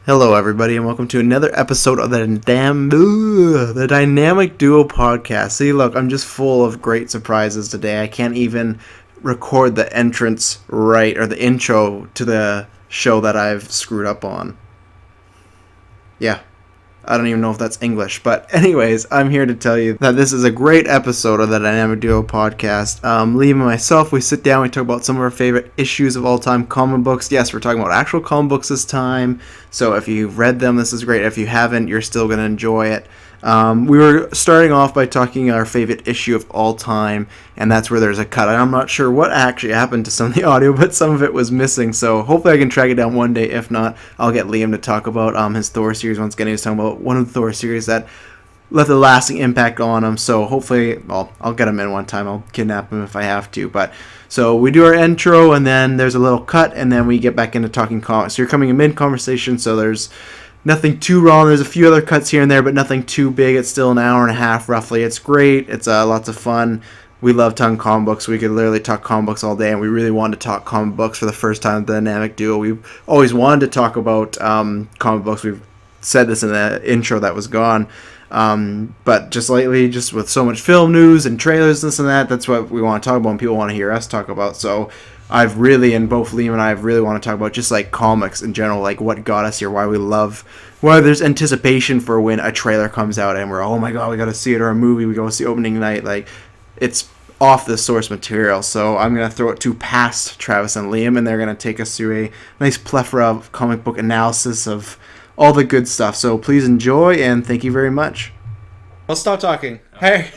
Hello, everybody, and welcome to another episode of the Dynamic Duo podcast. See, look, I'm just full of great surprises today. I can't even record the entrance right, or the intro to the show that I've screwed up on. Yeah, I don't even know if that's English, but anyways, I'm here to tell you that this is a great episode of the Dynamic Duo podcast. Liam and myself, we sit down, we talk about some of our favorite issues of all time comic books. Yes, we're talking about actual comic books this time, so if you've read them, this is great. If you haven't, you're still going to enjoy it. We were starting off by talking our favorite issue of all time, and that's where there's a cut. I'm not sure what actually happened to some of the audio, but some of it was missing, so hopefully I can track it down one day. If not, I'll get Liam to talk about his Thor series once again. He was talking about one of the Thor series that left a lasting impact on him, so hopefully I'll get him in one time. I'll kidnap him if I have to, but so we do our intro, and then there's a little cut, and then we get back into talking comics. So you're coming in mid-conversation, so there's nothing too wrong. There's a few other cuts here and there, but nothing too big. It's still an hour and a half, roughly. It's great. It's lots of fun. We love talking comic books. We could literally talk comic books all day, and we really wanted to talk comic books for the first time with the Dynamic Duo. We've always wanted to talk about comic books. We've said this in the intro that was gone. But just lately, just with so much film news and trailers, this and that, that's what we want to talk about and people want to hear us talk about. So I've really, and both Liam and I really want to talk about just like comics in general, like what got us here, why there's anticipation for when a trailer comes out and we're, oh my god, we got to see it, or a movie, we go see opening night, like it's off the source material. So I'm going to throw it to past Travis and Liam, and they're going to take us through a nice plethora of comic book analysis of all the good stuff. So please enjoy, and thank you very much. I'll stop talking. Hey,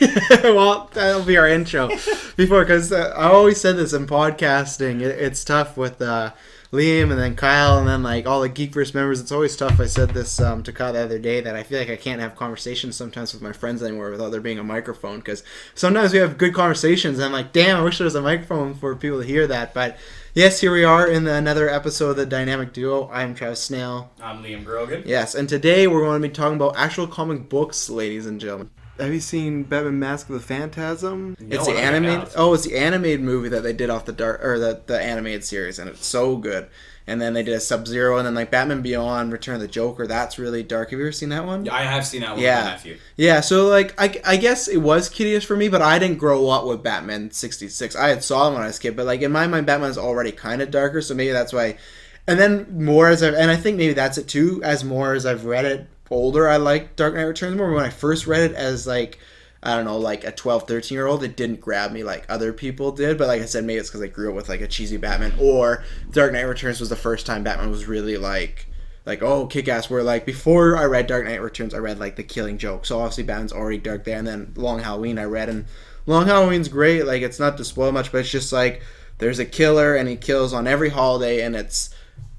well, that'll be our intro. Before, because I always said this in podcasting, it's tough with Liam and then Kyle and then like all the GeekVerse members. It's always tough. I said this to Kyle the other day that I feel like I can't have conversations sometimes with my friends anymore without there being a microphone, because sometimes we have good conversations and I'm like, damn, I wish there was a microphone for people to hear that. But yes, here we are in another episode of the Dynamic Duo. I'm Travis Snail. I'm Liam Grogan. Yes, and today we're going to be talking about actual comic books, ladies and gentlemen. Have you seen Batman Mask of the Phantasm? No, it's the animated. Oh, it's the animated movie that they did off the animated series, and it's so good. And then they did a Sub-Zero, and then like Batman Beyond, Return of the Joker. That's really dark. Have you ever seen that one? Yeah, I have seen that one with my nephew. Yeah. So like I guess it was kiddie-ish for me, but I didn't grow up with Batman 66. I had saw him when I was a kid, but like in my mind, Batman's already kind of darker, so maybe that's why. And then and I think maybe that's it too. As more as I've read it older, I like Dark Knight Returns more. When I first read it as like, I don't know, like a 12, 13-year-old, it didn't grab me like other people did. But like I said, maybe it's because I grew up with like a cheesy Batman, or Dark Knight Returns was the first time Batman was really like oh, kick-ass. Where like before I read Dark Knight Returns, I read like The Killing Joke. So obviously Batman's already dark there. And then Long Halloween I read, and Long Halloween's great. Like it's not to spoil much, but it's just like there's a killer and he kills on every holiday, and it's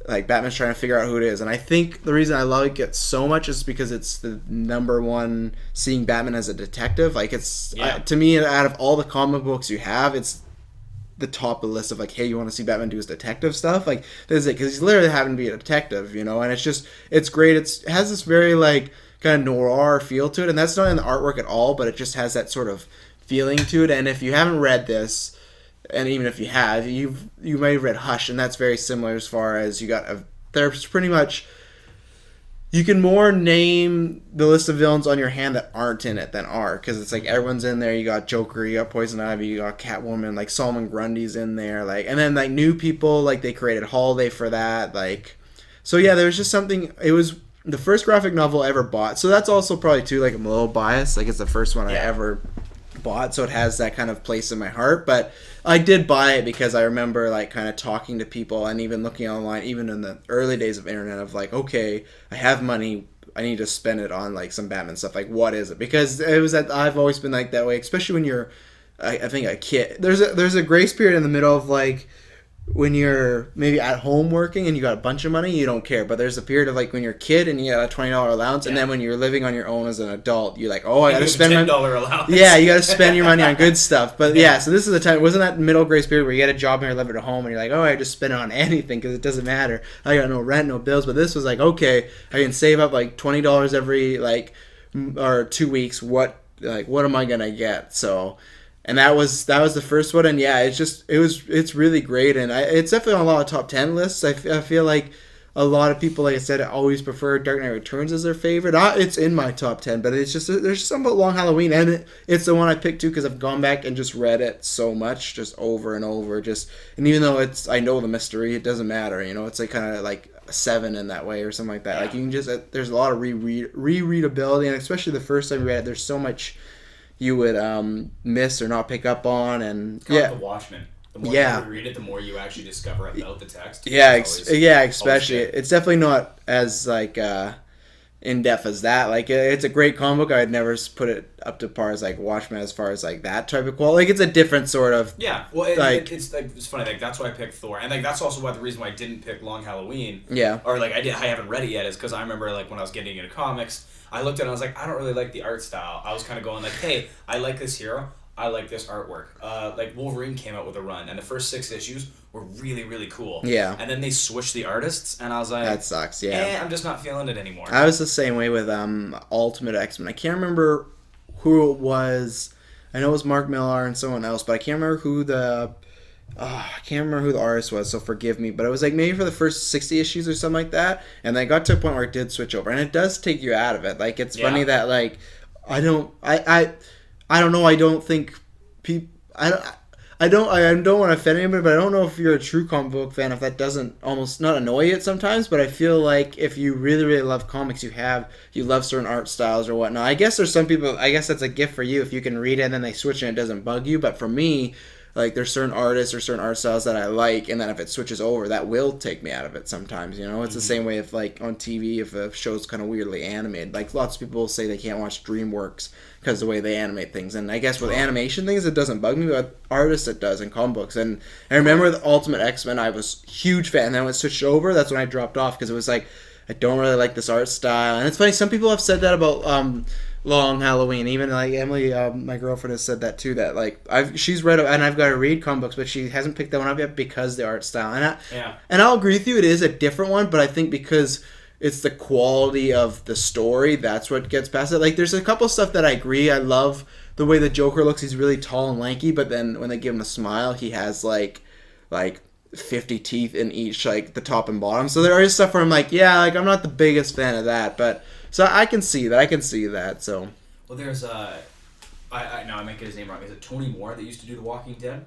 like Batman's trying to figure out who it is. And I think the reason I like it so much is because it's the number one seeing Batman as a detective. Like it's to me, out of all the comic books you have, it's the top of the list of like, hey, you want to see Batman do his detective stuff? Like this is it, because he's literally having to be a detective, you know. And it's great. It has this very like kind of noir feel to it, and that's not in the artwork at all, but it just has that sort of feeling to it. And if you haven't read this, and even if you have, you may have read Hush, and that's very similar as far as there's pretty much, you can more name the list of villains on your hand that aren't in it than are, because it's like everyone's in there. You got Joker, you got Poison Ivy, you got Catwoman, like Solomon Grundy's in there, like, and then like new people, like they created Holiday for that, like, so yeah, there was just something. It was the first graphic novel I ever bought, so that's also probably too like I'm a little biased, like it's the first one I ever bought, so it has that kind of place in my heart. But I did buy it because I remember like kind of talking to people and even looking online, even in the early days of internet, of like, okay, I have money, I need to spend it on like some Batman stuff, like what is it? Because it was that I've always been like that way, especially when you're I think a kid. There's a grace period in the middle of like when you're maybe at home working and you got a bunch of money, you don't care. But there's a period of like when you're a kid and you got a $20 allowance, and then when you're living on your own as an adult, you're like, oh, I gotta spend $10 allowance. Yeah, you gotta spend your money on good stuff. But yeah, so this is the time. Wasn't that middle grace period where you get a job and you're living at home and you're like, oh, I just spend it on anything because it doesn't matter. I got no rent, no bills. But this was like, okay, I can save up like $20 every like or 2 weeks. What am I gonna get? So. And that was the first one, and yeah, it's really great, and it's definitely on a lot of top 10 lists. I feel like a lot of people, like I said, always prefer Dark Knight Returns as their favorite. It's in my top 10, but it's just there's something about Long Halloween, and it's the one I picked too because I've gone back and just read it so much, just over and over. And even though I know the mystery, it doesn't matter. It's like kind of like a 7 in that way or something like that. Yeah. Like you can just there's a lot of rereadability, and especially the first time you read it, there's so much you would miss or not pick up on, and kind of like The Watchmen. The more Yeah. you read it, the more you actually discover about the text. Yeah, It's always especially good. it's definitely not as like in depth as that. Like it's a great comic book. I'd never put it up to par as like Watchmen as far as like that type of quality. Like it's a different sort of Yeah, well, it's funny. Like that's why I picked Thor, and like that's also why the reason why I didn't pick Long Halloween. Yeah. Or like I haven't read it yet is because I remember like when I was getting into comics, I looked at it and I was like, I don't really like the art style. I was kind of going like, hey, I like this hero. I like this artwork. Like Wolverine came out with a run, and the first 6 issues were really, really cool. Yeah. And then they switched the artists, and I was like, That sucks. Yeah. I'm just not feeling it anymore. I was the same way with Ultimate X-Men. I can't remember who it was. I know it was Mark Millar and someone else, but I can't remember who the artist was, so forgive me. But it was like maybe for the first 60 issues or something like that, and then I got to a point where it did switch over, and it does take you out of it. Like it's funny that like I don't know. I don't think people. I don't want to offend anybody, but I don't know if you're a true comic book fan if that doesn't almost not annoy you sometimes. But I feel like if you really really love comics, you love certain art styles or whatnot. I guess there's some people. I guess that's a gift for you if you can read it and then they switch and it doesn't bug you. But for me, like there's certain artists or certain art styles that I like, and then if it switches over, that will take me out of it sometimes. It's the same way if like on TV if a show's kind of weirdly animated. Like lots of people say they can't watch DreamWorks because the way they animate things, and I guess with animation things it doesn't bug me, but artists it does in comic books. And I remember the Ultimate X-Men, I was a huge fan, and then when it switched over, that's when I dropped off because it was like I don't really like this art style. And it's funny, some people have said that about Long Halloween. Even like Emily, my girlfriend, has said that too. That like she's read and I've got to read comic books, but she hasn't picked that one up yet because the art style. And I'll agree with you, it is a different one, but I think because it's the quality of the story that's what gets past it. Like there's a couple stuff that I agree. I love the way the Joker looks. He's really tall and lanky, but then when they give him a smile, he has like 50 teeth in each, like the top and bottom. So there is stuff where I'm like, yeah, like I'm not the biggest fan of that, but so I can see that. So Well, there's I might get his name wrong. Is it Tony Moore that used to do The Walking Dead?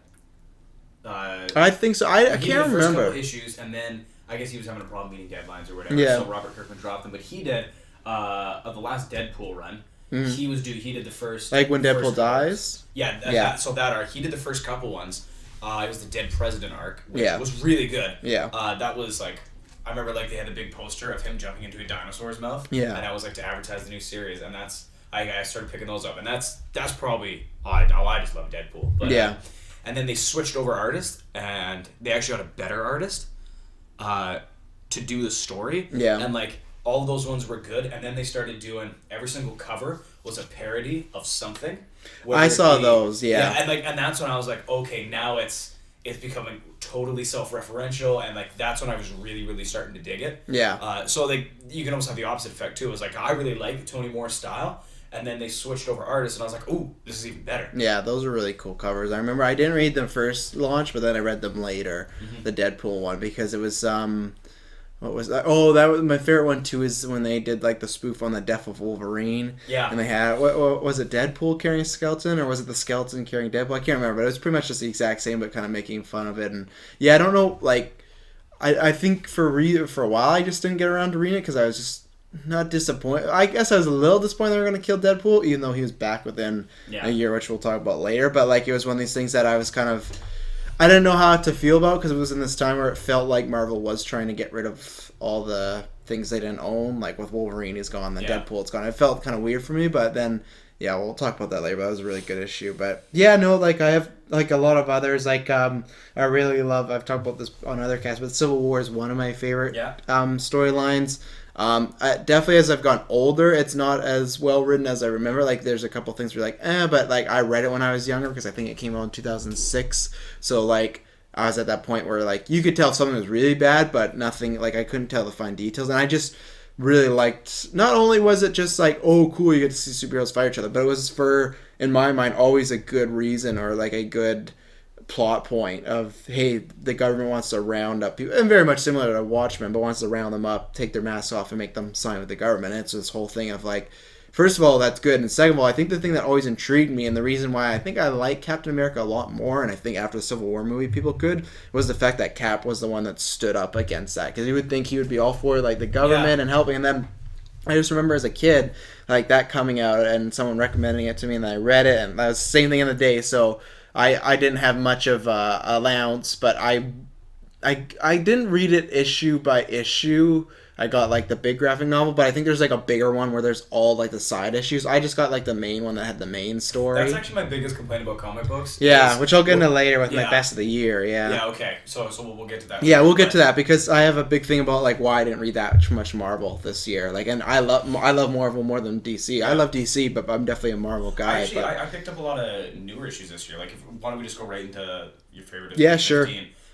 I think so. I he can't did the first remember couple issues, and then I guess he was having a problem meeting deadlines or whatever. Yeah. So Robert Kirkman dropped them, but he did of the last Deadpool run. He did the first like when first Deadpool couple dies. Yeah, so that arc he did the first couple ones. It was the Dead President arc, which Yeah. was really good. Yeah. That was like I remember like they had a big poster of him jumping into a dinosaur's mouth. Yeah. And that was like to advertise the new series, and that's I started picking those up, and that's probably I just love Deadpool. But, Yeah. And then they switched over artists, and they actually got a better artist to do the story. Yeah. And like all of those ones were good, and then they started doing every single cover was a parody of something. I saw those, yeah. And that's when I was like, okay, now it's becoming totally self-referential, and like that's when I was really really starting to dig it. Yeah. So like you can almost have the opposite effect too. It was like I really like Tony Moore's style, and then they switched over artists, and I was like, ooh, this is even better. Yeah, those are really cool covers. I remember I didn't read them first launch, but then I read them later, the Deadpool one, because it was what was that? Oh, that was my favorite one too. Is when they did like the spoof on the death of Wolverine. Yeah. And they had what was it? Deadpool carrying a skeleton, or was it the skeleton carrying Deadpool? I can't remember. But it was pretty much just the exact same, but kind of making fun of it. And yeah, I don't know. Like, I think for a while I just didn't get around to reading it because I was just not disappointed. I guess I was a little disappointed they were going to kill Deadpool, even though he was back within a year, which we'll talk about later. But like, it was one of these things that I was kind of. I didn't know how to feel about because it was in this time where it felt like Marvel was trying to get rid of all the things they didn't own. Like with Wolverine, he's gone. Then Deadpool, it's gone. It felt kind of weird for me, but then, yeah, we'll talk about that later. But that was a really good issue. But yeah, no, like I have like a lot of others. Like I really love. I've talked about this on other casts, but Civil War is one of my favorite storylines. Definitely as I've gotten older, it's not as well written as I remember. Like there's a couple things where like, but like I read it when I was younger because I think it came out in 2006. So like I was at that point where like you could tell if something was really bad, but nothing like I couldn't tell the fine details. And I just really liked. Not only was it just like, oh cool, you get to see superheroes fight each other, but it was for in my mind always a good reason or like a good plot point of, hey, the government wants to round up people, and very much similar to Watchmen, but wants to round them up, take their masks off, and make them sign with the government. And it's this whole thing of like, first of all, that's good, and second of all, I think the thing that always intrigued me, and the reason why I think I like Captain America a lot more, and I think after the Civil War movie people could, was the fact that Cap was the one that stood up against that, because you would think he would be all for like the government and helping, and then I just remember as a kid, like that coming out and someone recommending it to me, and I read it, and that was the same thing in the day. So I didn't have much of allowance, but I didn't read it issue by issue. I got like the big graphic novel, but I think there's like a bigger one where there's all like the side issues. I just got like the main one that had the main story. That's actually my biggest complaint about comic books. Yeah, which I'll get into later with my best of the year. Yeah. Yeah. Okay. So we'll get to that. Yeah, we'll get to that because I have a big thing about like why I didn't read that much Marvel this year. Like, and I love Marvel more than DC. Yeah. I love DC, but I'm definitely a Marvel guy. Actually, I picked up a lot of newer issues this year. Like, why don't we just go right into your favorite? Yeah, sure.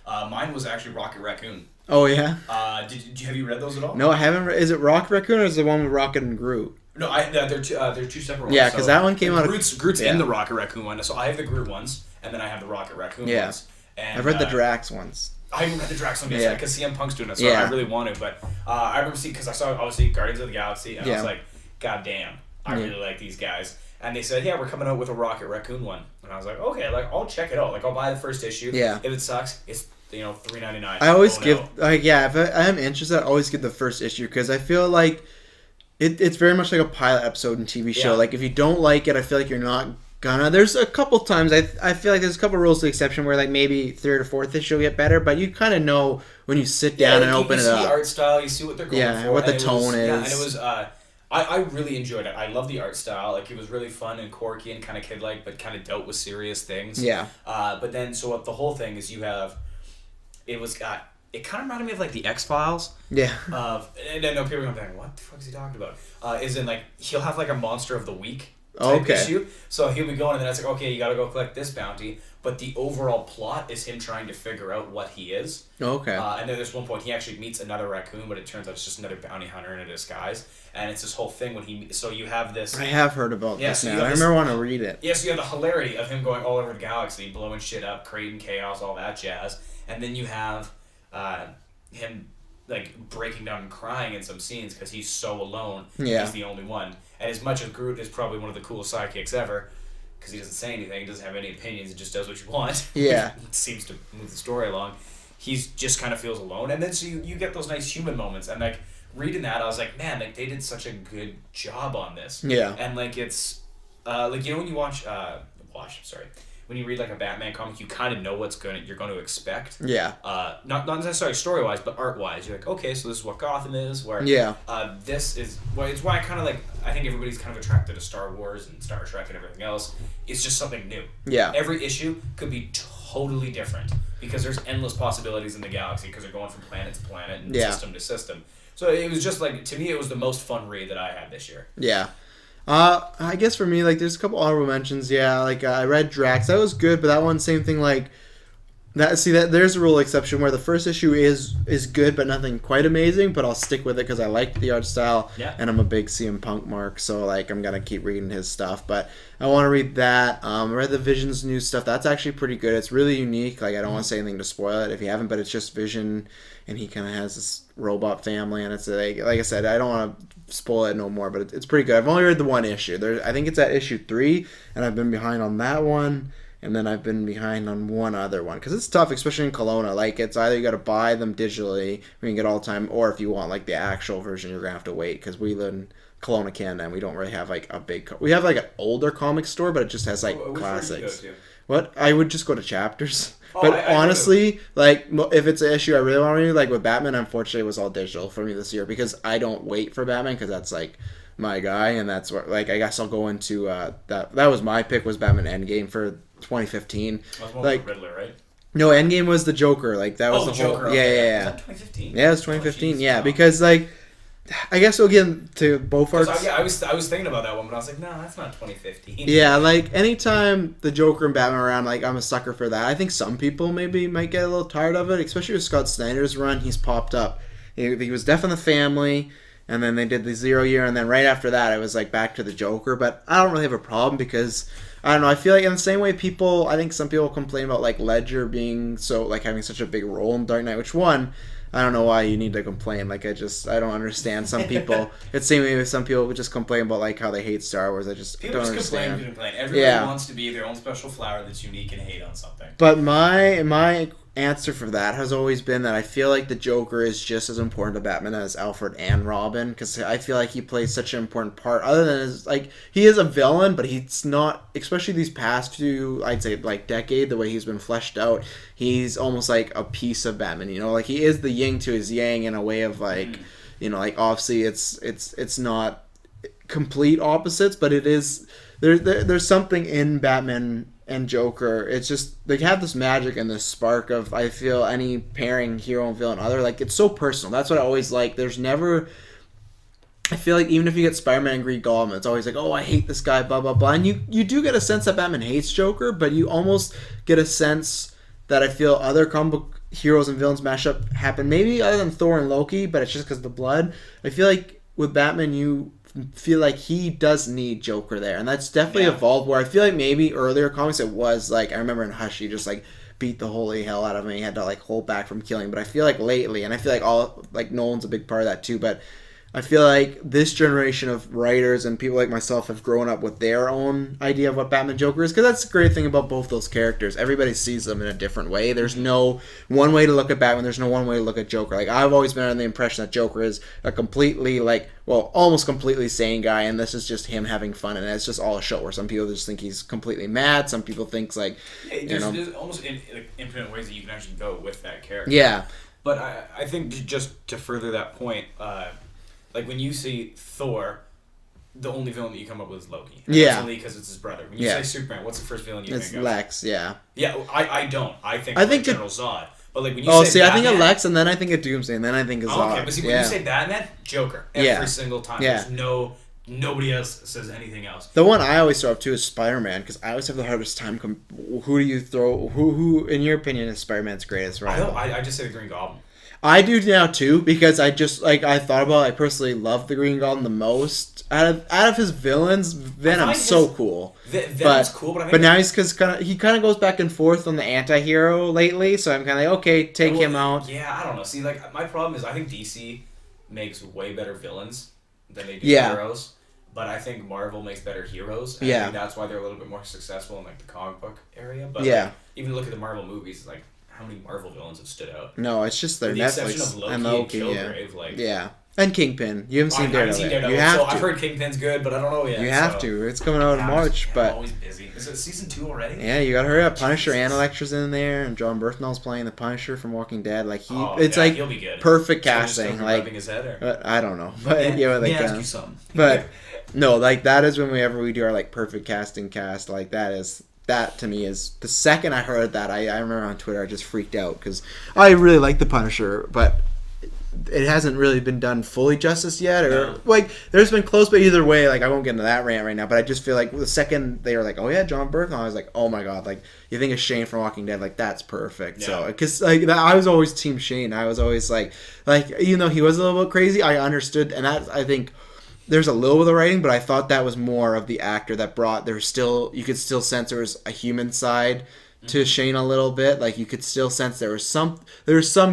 Mine was actually Rocket Raccoon. Oh yeah. Have you read those at all? No, I haven't. Is it Rocket Raccoon or is it the one with Rocket and Groot? No, they're two separate ones. Yeah, because that one came out. Groot's in the Rocket Raccoon one, so I have the Groot ones, and then I have the Rocket Raccoon ones. And I've read the Drax ones. I haven't read the Drax one yet because CM Punk's doing it, so I really want to. But I remember seeing, because I saw obviously Guardians of the Galaxy, and I was like, God damn, I really like these guys. And they said, yeah, we're coming out with a Rocket Raccoon one, and I was like, okay, like I'll check it out. Like I'll buy the first issue. Yeah. If it sucks, it's $3.99. I always give if I am interested, I always give the first issue because I feel like it's very much like a pilot episode in TV show. Like if you don't like it, I feel like you're not gonna. There's a couple times I feel like there's a couple rules to the exception where like maybe third or fourth issue will get better, but you kind of know when you sit down and open it up. You see the art style, you see what they're going for. Yeah, what the tone is. Yeah, and it was. I really enjoyed it. I love the art style. Like it was really fun and quirky and kind of kid-like, but kind of dealt with serious things. Yeah. But then so the whole thing is you have. It kind of reminded me of like the X-Files. Yeah. And I know people are going, what the fuck is he talking about? Is in like he'll have like a monster of the week type issue. So he'll be going and then it's like, okay, you got to go collect this bounty. But the overall plot is him trying to figure out what he is. Okay. And then there's one point he actually meets another raccoon, but it turns out it's just another bounty hunter in a disguise. And it's this whole thing when so you have this. I have heard about this now. I remember wanting to read it. Yeah, so you have the hilarity of him going all over the galaxy, blowing shit up, creating chaos, all that jazz. And then you have him like breaking down and crying in some scenes because he's so alone. Yeah. He's the only one. And as much as Groot is probably one of the coolest sidekicks ever, because he doesn't say anything, he doesn't have any opinions, he just does what you want. Yeah. It seems to move the story along. He's just kind of feels alone. And then so you get those nice human moments. And like reading that, I was like, man, like they did such a good job on this. Yeah. And like it's like when you when you read like a Batman comic, you kind of know you're going to expect. Yeah. Not necessarily story wise, but art wise. You're like, okay, so this is what Gotham is. Where this is it's why I think everybody's kind of attracted to Star Wars and Star Trek and everything else. It's just something new. Yeah. Every issue could be totally different because there's endless possibilities in the galaxy because they're going from planet to planet and system to system. So it was just like, to me, it was the most fun read that I had this year. Yeah. I guess for me, like, there's a couple honorable mentions. Yeah, like I read Drax. That was good, but that one, same thing. Like that. See that there's a rule exception where the first issue is good, but nothing quite amazing. But I'll stick with it because I like the art style, and I'm a big CM Punk mark, so like I'm gonna keep reading his stuff. But I want to read that. I read the Vision's new stuff. That's actually pretty good. It's really unique. Like I don't want to say anything to spoil it if you haven't, but it's just Vision, and he kind of has this robot family, and it's like I said, I don't want to spoil it no more, but it's pretty good. I've only read the one issue. I think it's at issue 3, and I've been behind on that one, and then I've been behind on one other one because it's tough, especially in Kelowna. Like it's either you got to buy them digitally, we can get all the time, or if you want like the actual version, you're gonna have to wait because we live in Kelowna, Canada, and we don't really have like a big. We have like an older comic store, but it just has like classics. What? I would just go to Chapters. But honestly, like, if it's an issue I really want to read, like with Batman, unfortunately, it was all digital for me this year because I don't wait for Batman because that's, like, my guy, and that's what, like, I guess I'll go into, that was my pick, was Batman Endgame for 2015. That was like, Riddler, right? No, Endgame was the Joker, like, that was the whole... Joker, yeah. Was that 2015? Yeah, it was 2015, because, like... I guess we'll get into both parts. I was thinking about that one, but I was like, no, that's not 2015. Yeah, like anytime the Joker and Batman are around, like I'm a sucker for that. I think some people maybe might get a little tired of it, especially with Scott Snyder's run. He's popped up. He was Death in the Family, and then they did the 0 year, and then right after that, it was like back to the Joker. But I don't really have a problem because I don't know. I feel like in the same way I think some people complain about like Ledger being so like having such a big role in Dark Knight, which one. I don't know why you need to complain. Like I don't understand. Some people, it's the same way with some people who just complain about like how they hate Star Wars. I just People don't just understand. complain. Everybody wants to be their own special flower that's unique and hate on something. But my answer for that has always been that I feel like the Joker is just as important to Batman as Alfred and Robin, because I feel like he plays such an important part. Other than his, like, he is a villain, but he's not, especially these past few, I'd say like decade, the way he's been fleshed out. He's almost like a piece of Batman, like he is the yin to his yang in a way of like, like obviously it's not complete opposites, but it is there's something in Batman and Joker. It's just they have this magic and this spark of, I feel, any pairing hero and villain other, like it's so personal. That's what I always like. There's never, I feel like even if you get Spider-Man and Green Goblin, it's always like, oh, I hate this guy, blah blah blah, and you do get a sense that Batman hates Joker, but you almost get a sense that I feel other comic book heroes and villains mashup happen, maybe other than Thor and Loki, but it's just because of the blood. I feel like with Batman, you feel like he does need Joker there, and that's definitely evolved, where I feel like maybe earlier comics it was like, I remember in Hush he just like beat the holy hell out of him, he had to like hold back from killing, but I feel like lately, and I feel like all like Nolan's a big part of that too, but I feel like this generation of writers and people like myself have grown up with their own idea of what Batman Joker is, because that's the great thing about both those characters. Everybody sees them in a different way. There's no one way to look at Batman. There's no one way to look at Joker. Like, I've always been under the impression that Joker is a completely, like, well, almost completely sane guy, and this is just him having fun, and it's just all a show, where some people just think he's completely mad. Some people think, like, there's almost infinite ways that you can actually go with that character. Yeah. But I think just to further that point, like when you see Thor, the only villain that you come up with is Loki. And that's only because it's his brother. When you say Superman, what's the first villain you think of? It's Lex, yeah. Yeah, I don't. I think General Zod. But like when you say Batman, I think of Batman, Lex, and then I think of Doomsday, and then I think of Zod. Okay, but see, when you say Batman, Joker. Every single time. Yeah. There's nobody else says anything else. The one I always throw up to is Spider-Man, because I always have the hardest time. Who do you throw? Who in your opinion is Spider-Man's greatest rival? I just say the Green Goblin. I do now too, because I just I thought about I personally love the Green Goblin the most out of his villains. Venom's so cool. Venom's cool, but I think now he's he kind of goes back and forth on the anti-hero lately, so I'm kind of like, okay, take him out. Yeah, I don't know. See, like my problem is I think DC makes way better villains than they do heroes. But I think Marvel makes better heroes. And I think that's why they're a little bit more successful in like the comic book area. But like, even look at the Marvel movies, it's like, how many Marvel villains have stood out? No, it's just their Netflix and Loki, Killgrave, and Kingpin. You haven't seen Daredevil. You have to. I've heard Kingpin's good, but I don't know yet. You have to. It's coming out in March, but I'm always busy. Is it season 2 already? Yeah, you gotta hurry up. Punisher and Electra's in there, and John Bernthal's playing the Punisher from Walking Dead. Like he'll be good. Perfect casting. Like his head, or? I don't know, but let me ask you something. But no, like that is whenever we do our like perfect casting cast. Like that to me is the second I heard that I remember on Twitter I just freaked out, because I really like the Punisher, but it hasn't really been done fully justice yet, or like there's been close, but either way, like I won't get into that rant right now, but I just feel like the second they were like, oh yeah, John Bernthal, I was like, oh my god, like you think of Shane from Walking Dead, like that's perfect. So because like I was always team Shane. I was always like even though he was a little bit crazy, I understood, and that I think there's a little bit of the writing, but I thought that was more of the actor that brought. You could still sense there was a human side to Shane a little bit. Like you could still sense there was some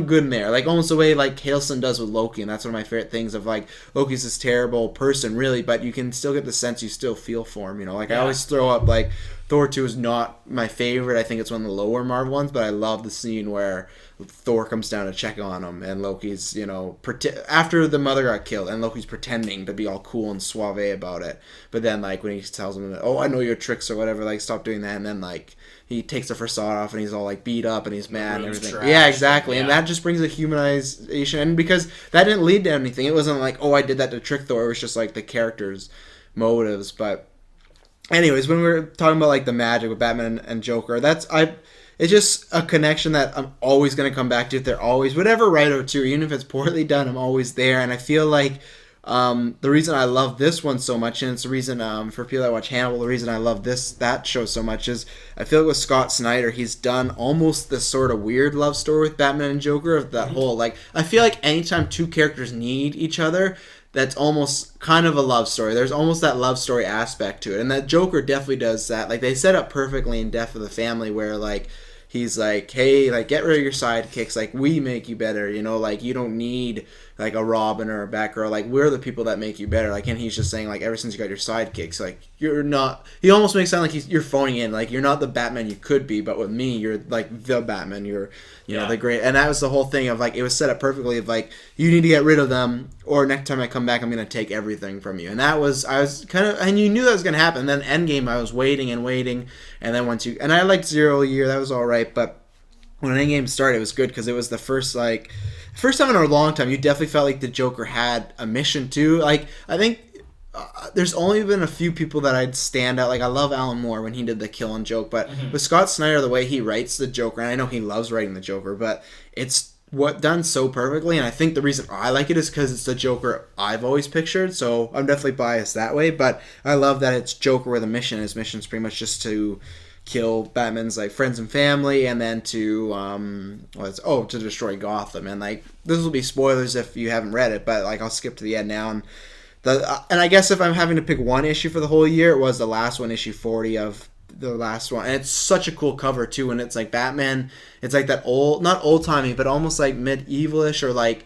good in there, like almost the way like Hiddleston does with Loki, and that's one of my favorite things of like Loki's this terrible person really, but you can still get the sense you still feel for him. I always throw up like Thor 2 is not my favorite. I think it's one of the lower Marvel ones, but I love the scene where Thor comes down to check on him, and Loki's, after the mother got killed, and Loki's pretending to be all cool and suave about it. But then, like, when he tells him, oh, I know your tricks or whatever, like, stop doing that, and then, like, he takes the facade off, and he's all, like, beat up, and he's mad and everything. Trash. Yeah, exactly. Yeah. And that just brings a humanization, and because that didn't lead to anything. It wasn't like, oh, I did that to trick Thor. It was just, like, the character's motives. But anyways, when we were talking about, like, the magic with Batman and Joker, it's just a connection that I'm always going to come back to. If they're always, whatever writer too, even if it's poorly done, I'm always there. And I feel like the reason I love this one so much, and it's the reason for people that watch Hannibal, the reason I love that show so much is I feel like with Scott Snyder, he's done almost this sort of weird love story with Batman and Joker of that whole, like, I feel like anytime two characters need each other, that's almost kind of a love story. There's almost that love story aspect to it, and that Joker definitely does that. Like they set up perfectly in Death of the Family, where like he's like, hey, like get rid of your sidekicks, like we make you better, you know, like you don't need like a Robin or a Batgirl, like we're the people that make you better. Like, and he's just saying like ever since you got your sidekicks, like you're not. He almost makes it sound like you're phoning in, like you're not the Batman you could be, but with me, you're like the Batman. You're you know the great, and that was the whole thing of like it was set up perfectly of like you need to get rid of them, or next time I come back, I'm gonna take everything from you. And that was I was kind of, and you knew that was gonna happen. And then Endgame, I was waiting and waiting, and then once you and I liked Zero Year, that was all right, but when Endgame started, it was good because it was the first time in a long time you definitely felt like the Joker had a mission too. Like I think there's only been a few people that I'd stand out. Like I love Alan Moore when he did the Killing Joke, but with Scott Snyder, the way he writes the Joker, and I know he loves writing the Joker, but it's done so perfectly. And I think the reason I like it is because it's the Joker I've always pictured. So I'm definitely biased that way, but I love that it's Joker with a mission. His mission's pretty much just to kill Batman's like friends and family, and then to to destroy Gotham. And like this will be spoilers if you haven't read it, but like I'll skip to the end now. And I guess if I'm having to pick one issue for the whole year, it was the last one, issue 40 of the last one. And it's such a cool cover too, and it's like Batman. It's like that old, not old timey, but almost like medievalish or like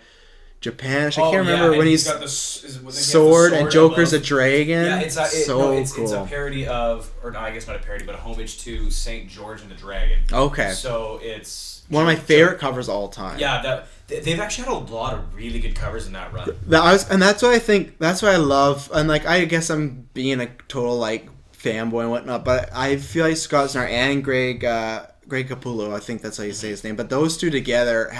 Japanish. I can't remember when he's got the sword and Joker's above. A dragon. Yeah, it's a parody of, or no, I guess not a parody, but a homage to Saint George and the Dragon. Okay. So it's one of my favorite covers of all time. Yeah, they've actually had a lot of really good covers in that run. And that's what I think. That's what I love. And like I guess I'm being a total like fanboy and whatnot, but I feel like Scott Snyder and Greg Capullo, I think that's how you say his name, but those two together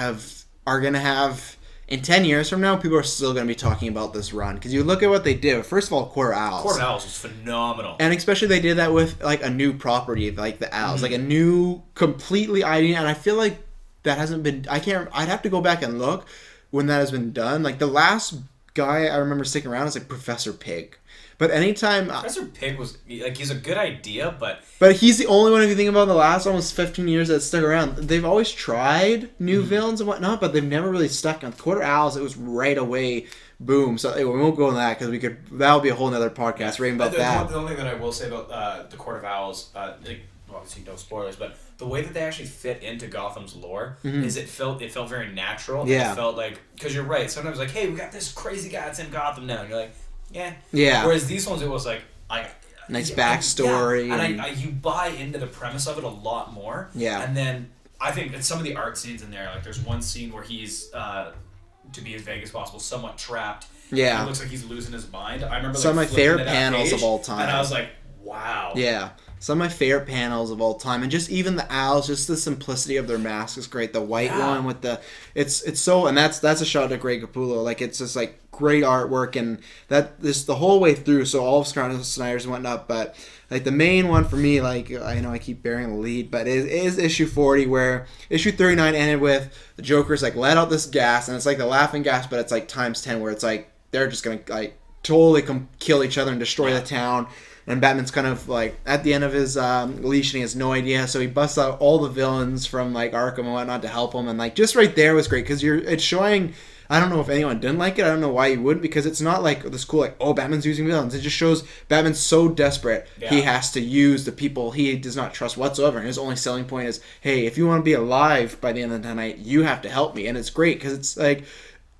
are gonna have. In 10 years from now, people are still going to be talking about this run. Because you look at what they did. First of all, Court of Owls. Court of Owls was phenomenal. And especially they did that with like a new property, like the Owls. Like a new, completely idea. And I feel like that hasn't been... I'd have to go back and look when that has been done. Like the last guy I remember sticking around is like Professor Pig. But anytime... Professor Pig was... Like, he's a good idea, but... But he's the only one, if you think about the last almost 15 years that stuck around. They've always tried new villains and whatnot, but they've never really stuck. On Court of Owls, it was right away, boom. So we won't go on that because that'll be a whole other podcast reading about that. The only thing that I will say about the Court of Owls, obviously no spoilers, but the way that they actually fit into Gotham's lore is it felt very natural. Yeah. It felt like... Because you're right. Sometimes like, hey, we got this crazy guy that's in Gotham now. And you're like... Yeah. Whereas these ones, it was like nice backstory, and you buy into the premise of it a lot more. Yeah. And then I think in some of the art scenes in there, like there's one scene where he's to be as vague as possible, somewhat trapped. Yeah. It looks like he's losing his mind. I remember some of my favorite panels of all time, and I was like, wow. Yeah. Some of my favorite panels of all time, and just even the owls, just the simplicity of their mask is great. The white one with the, it's so, and that's a shot at Greg Capullo. Like it's just like great artwork, and the whole way through. So all of Snyder's and whatnot, but like the main one for me, like I know I keep bearing the lead, but it is issue 40, where issue 39 ended with the Joker's like let out this gas, and it's like the laughing gas, but it's like times 10, where it's like they're just gonna like totally kill each other and destroy the town. And Batman's kind of like at the end of his leash and he has no idea, so he busts out all the villains from like Arkham and whatnot to help him, and like just right there was great because it's showing. I don't know if anyone didn't like it. I don't know why you wouldn't, because it's not like this cool like, oh, Batman's using villains. It just shows Batman's so desperate he has to use the people he does not trust whatsoever, and his only selling point is, hey, if you want to be alive by the end of the night, you have to help me. And it's great because it's like.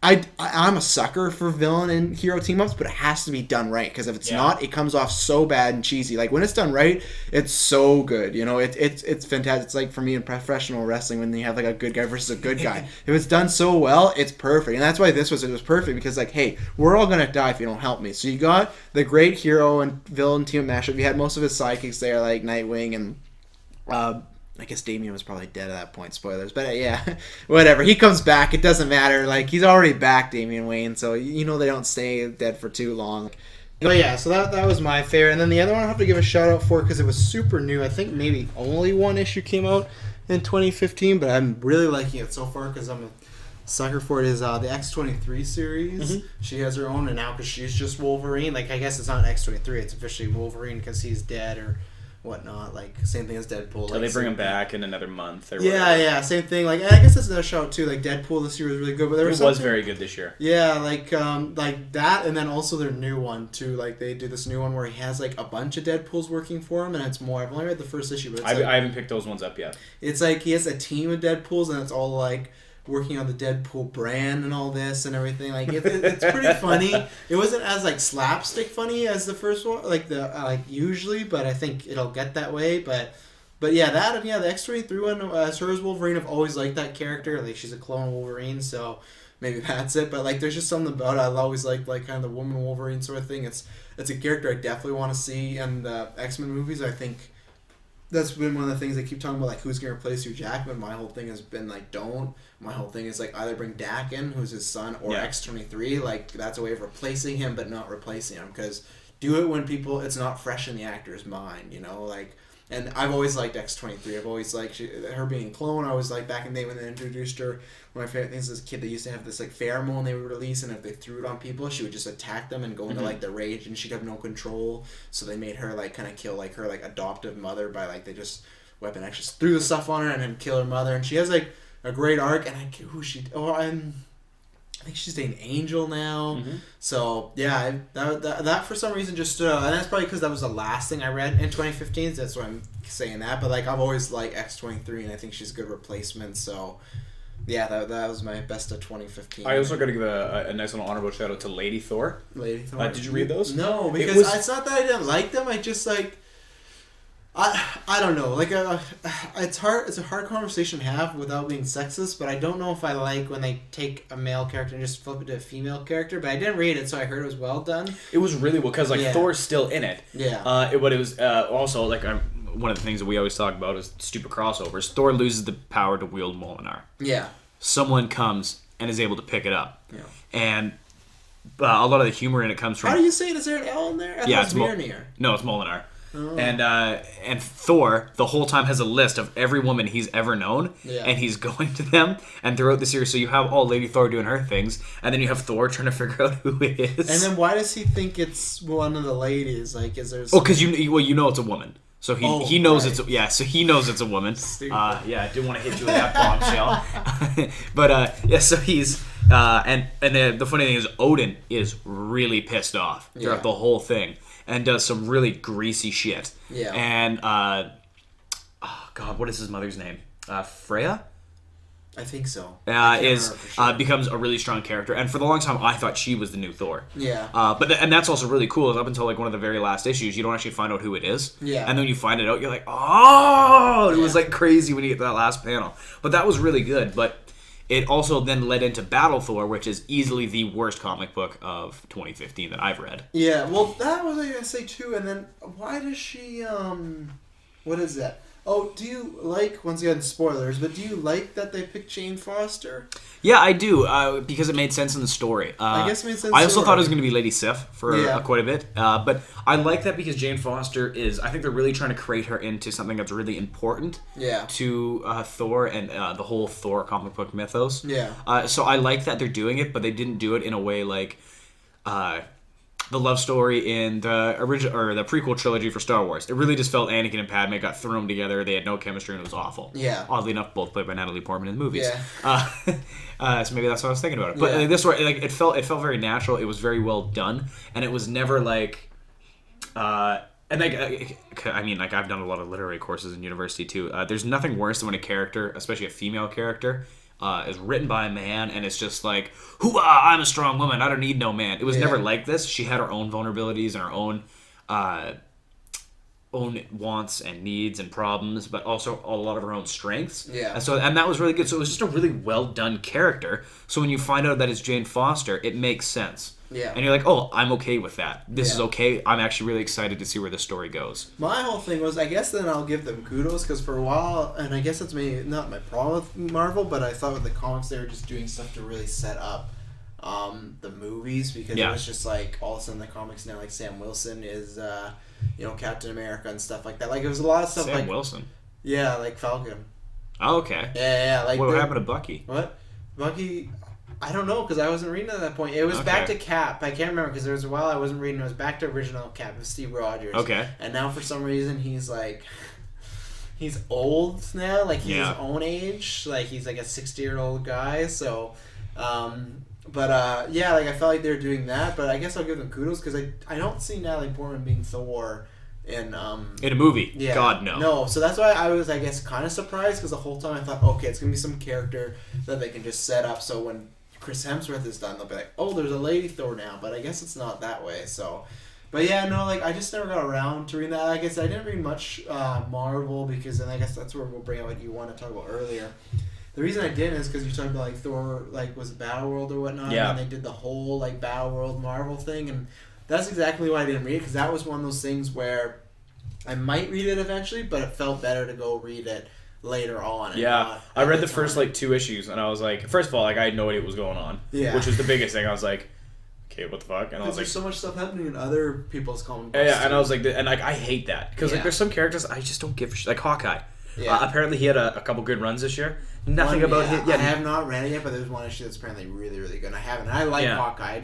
I'm a sucker for villain and hero team-ups, but it has to be done right, because if it's not, it comes off so bad and cheesy. Like, when it's done right, it's so good. You know, it's fantastic. It's like, for me in professional wrestling, when you have, like, a good guy versus a good guy. If it's done so well, it's perfect. And that's why it was perfect, because, like, hey, we're all going to die if you don't help me. So you got the great hero and villain team mashup. You had most of his sidekicks there, like Nightwing and... I guess Damian was probably dead at that point. Spoilers. But yeah, whatever. He comes back. It doesn't matter. Like, he's already back, Damian Wayne. So, you know they don't stay dead for too long. But yeah, so that was my favorite. And then the other one I have to give a shout out for because it was super new. I think maybe only one issue came out in 2015. But I'm really liking it so far because I'm a sucker for it. Is the X-23 series. Mm-hmm. She has her own. And now because she's just Wolverine. Like, I guess it's not X-23. It's officially Wolverine because he's dead or... whatnot. Like same thing as Deadpool. Till like, they bring him back in another month. Or yeah, whatever. yeah, same thing. Like, and I guess that's another shout too. Like Deadpool this year was really good, but there was very good this year. Yeah, like that, and then also their new one too. Like they do this new one where he has like a bunch of Deadpools working for him, and it's more. I've only read the first issue, but I haven't picked those ones up yet. It's like he has a team of Deadpools, and it's all like working on the Deadpool brand and all this and everything. Like it's pretty funny. It wasn't as like slapstick funny as the first one, like the like usually, but I think it'll get that way. But yeah, that and the X-23 one, as far as Wolverine, I've always liked that character. Like she's a clone Wolverine, so maybe that's it. But like, there's just something about it. I've always liked like kind of the woman Wolverine sort of thing. It's a character I definitely want to see in the X-Men movies. I think that's been one of the things they keep talking about, like who's going to replace Hugh Jackman. My whole thing has been like, don't. My whole thing is like either bring Dak in, who's his son, or X-23. Like that's a way of replacing him, but not replacing him. Because do it when it's not fresh in the actor's mind, you know, like. And I've always liked X-23. I've always liked her being a clone. I was like back in the day when they introduced her. One of my favorite things as a kid, they used to have this like pheromone they would release, and if they threw it on people, she would just attack them and go into like the rage, and she'd have no control. So they made her like kind of kill like her like adoptive mother by like they just weapon X just threw the stuff on her and then kill her mother. And she has like a great arc. And I think she's dating Angel now. Mm-hmm. So, yeah, that for some reason just stood out. And that's probably because that was the last thing I read in 2015. So that's why I'm saying that. But, like, I've always liked X-23, and I think she's a good replacement. So, yeah, that was my best of 2015. I also got to give a nice little honorable shout out to Lady Thor. Lady Thor. Did you read those? No, because it's not that I didn't like them. I just, like... I don't know. Like it's hard. It's a hard conversation to have without being sexist. But I don't know if I like when they take a male character and just flip it to a female character. But I didn't read it, so I heard it was well done. It was really well because Thor's still in it. Yeah. But it was also like one of the things that we always talk about is stupid crossovers. Thor loses the power to wield Mjolnir. Yeah. Someone comes and is able to pick it up. Yeah. And a lot of the humor in it comes from. How do you say it? Is there an L in there? It's Mjolnir. No, it's Mjolnir. Oh. And Thor the whole time has a list of every woman he's ever known, and he's going to them. And throughout the series, so you have Lady Thor doing her things, and then you have Thor trying to figure out who it is. And then why does he think it's one of the ladies? Like, is there? Because you know it's a woman. So he knows so he knows it's a woman. I didn't want to hit you with that bombshell. But so he's and the funny thing is Odin is really pissed off throughout the whole thing. And does some really greasy shit. Yeah. And, what is his mother's name? Freya? I think so. Becomes a really strong character. And for the longest time, I thought she was the new Thor. Yeah. And that's also really cool. Is up until like one of the very last issues, you don't actually find out who it is. Yeah. And then when you find it out, you're like, oh! It was like crazy when you get to that last panel. But that was really good. But it also then led into Battle Thor, which is easily the worst comic book of 2015 that I've read. Yeah, well, that was what I was going to say, too. And then, why does she, what is that? Oh, do you like, once again, spoilers, but do you like that they picked Jane Foster? Yeah, I do, because it made sense in the story. I guess it made sense. I also thought it was going to be Lady Sif for quite a bit, but I like that because Jane Foster I think they're really trying to create her into something that's really important to Thor and the whole Thor comic book mythos. Yeah. So I like that they're doing it, but they didn't do it in a way like the love story in the original or the prequel trilogy for Star Wars. It really just felt Anakin and Padme got thrown together. They had no chemistry and it was awful. Yeah. Oddly enough, both played by Natalie Portman in the movies. Yeah. So maybe that's what I was thinking about it. But this story, like, it felt very natural. It was very well done, and it was never like. And like, I mean, like I've done a lot of literary courses in university too. There's nothing worse than when a character, especially a female character, is written by a man and it's just like, hoo-ah, I'm a strong woman, I don't need no man. It was never like this. She had her own vulnerabilities and her own wants and needs and problems, but also a lot of her own strengths. Yeah. And that was really good. So it was just a really well done character. So when you find out that it's Jane Foster, it makes sense. Yeah. And you're like, oh, I'm okay with that. This is okay. I'm actually really excited to see where the story goes. My whole thing was, I guess then I'll give them kudos, because for a while, and I guess that's maybe not my problem with Marvel, but I thought with the comics they were just doing stuff to really set up the movies, because it was just like, all of a sudden the comics now, like Sam Wilson is, Captain America and stuff like that. Like, it was a lot of stuff Sam like... Wilson? Yeah, like Falcon. Oh, okay. Yeah, like... What happened to Bucky? What? Bucky... I don't know because I wasn't reading at that point. It was back to Cap. I can't remember because there was a while I wasn't reading. It was back to original Cap with Steve Rogers. Okay. And now for some reason he's like, he's old now. Like he's his own age. Like he's like a 60-year-old guy. So, yeah, like I felt like they were doing that. But I guess I'll give them kudos because I don't see Natalie Portman being Thor in a movie. Yeah. God no. No. So that's why I was, I guess, kind of surprised because the whole time I thought, okay, it's gonna be some character that they can just set up so when Chris Hemsworth is done, they'll be like, oh, there's a lady Thor now, but I guess it's not that way. So, but yeah, no, like I just never got around to reading that. I guess I didn't read much Marvel because then I guess that's where we'll bring out what you want to talk about earlier. The reason I didn't is because you talked about like Thor, like was Battle World or whatnot, and they did the whole like Battle World Marvel thing, and that's exactly why I didn't read it because that was one of those things where I might read it eventually, but it felt better to go read it later on. Yeah, I read the first like 2 issues, and I was like, first of all, like I had no idea what was going on. Yeah, which was the biggest thing. I was like, okay, what the fuck? And I was like, there's so much stuff happening in other people's comic books. Yeah, and I was like, and like I hate that because like there's some characters I just don't give a shit. Like Hawkeye. Yeah. Apparently he had a couple good runs this year. Nothing about him. Yeah, I have not read it yet, but there's one issue that's apparently really, really good. I haven't. I like Hawkeye.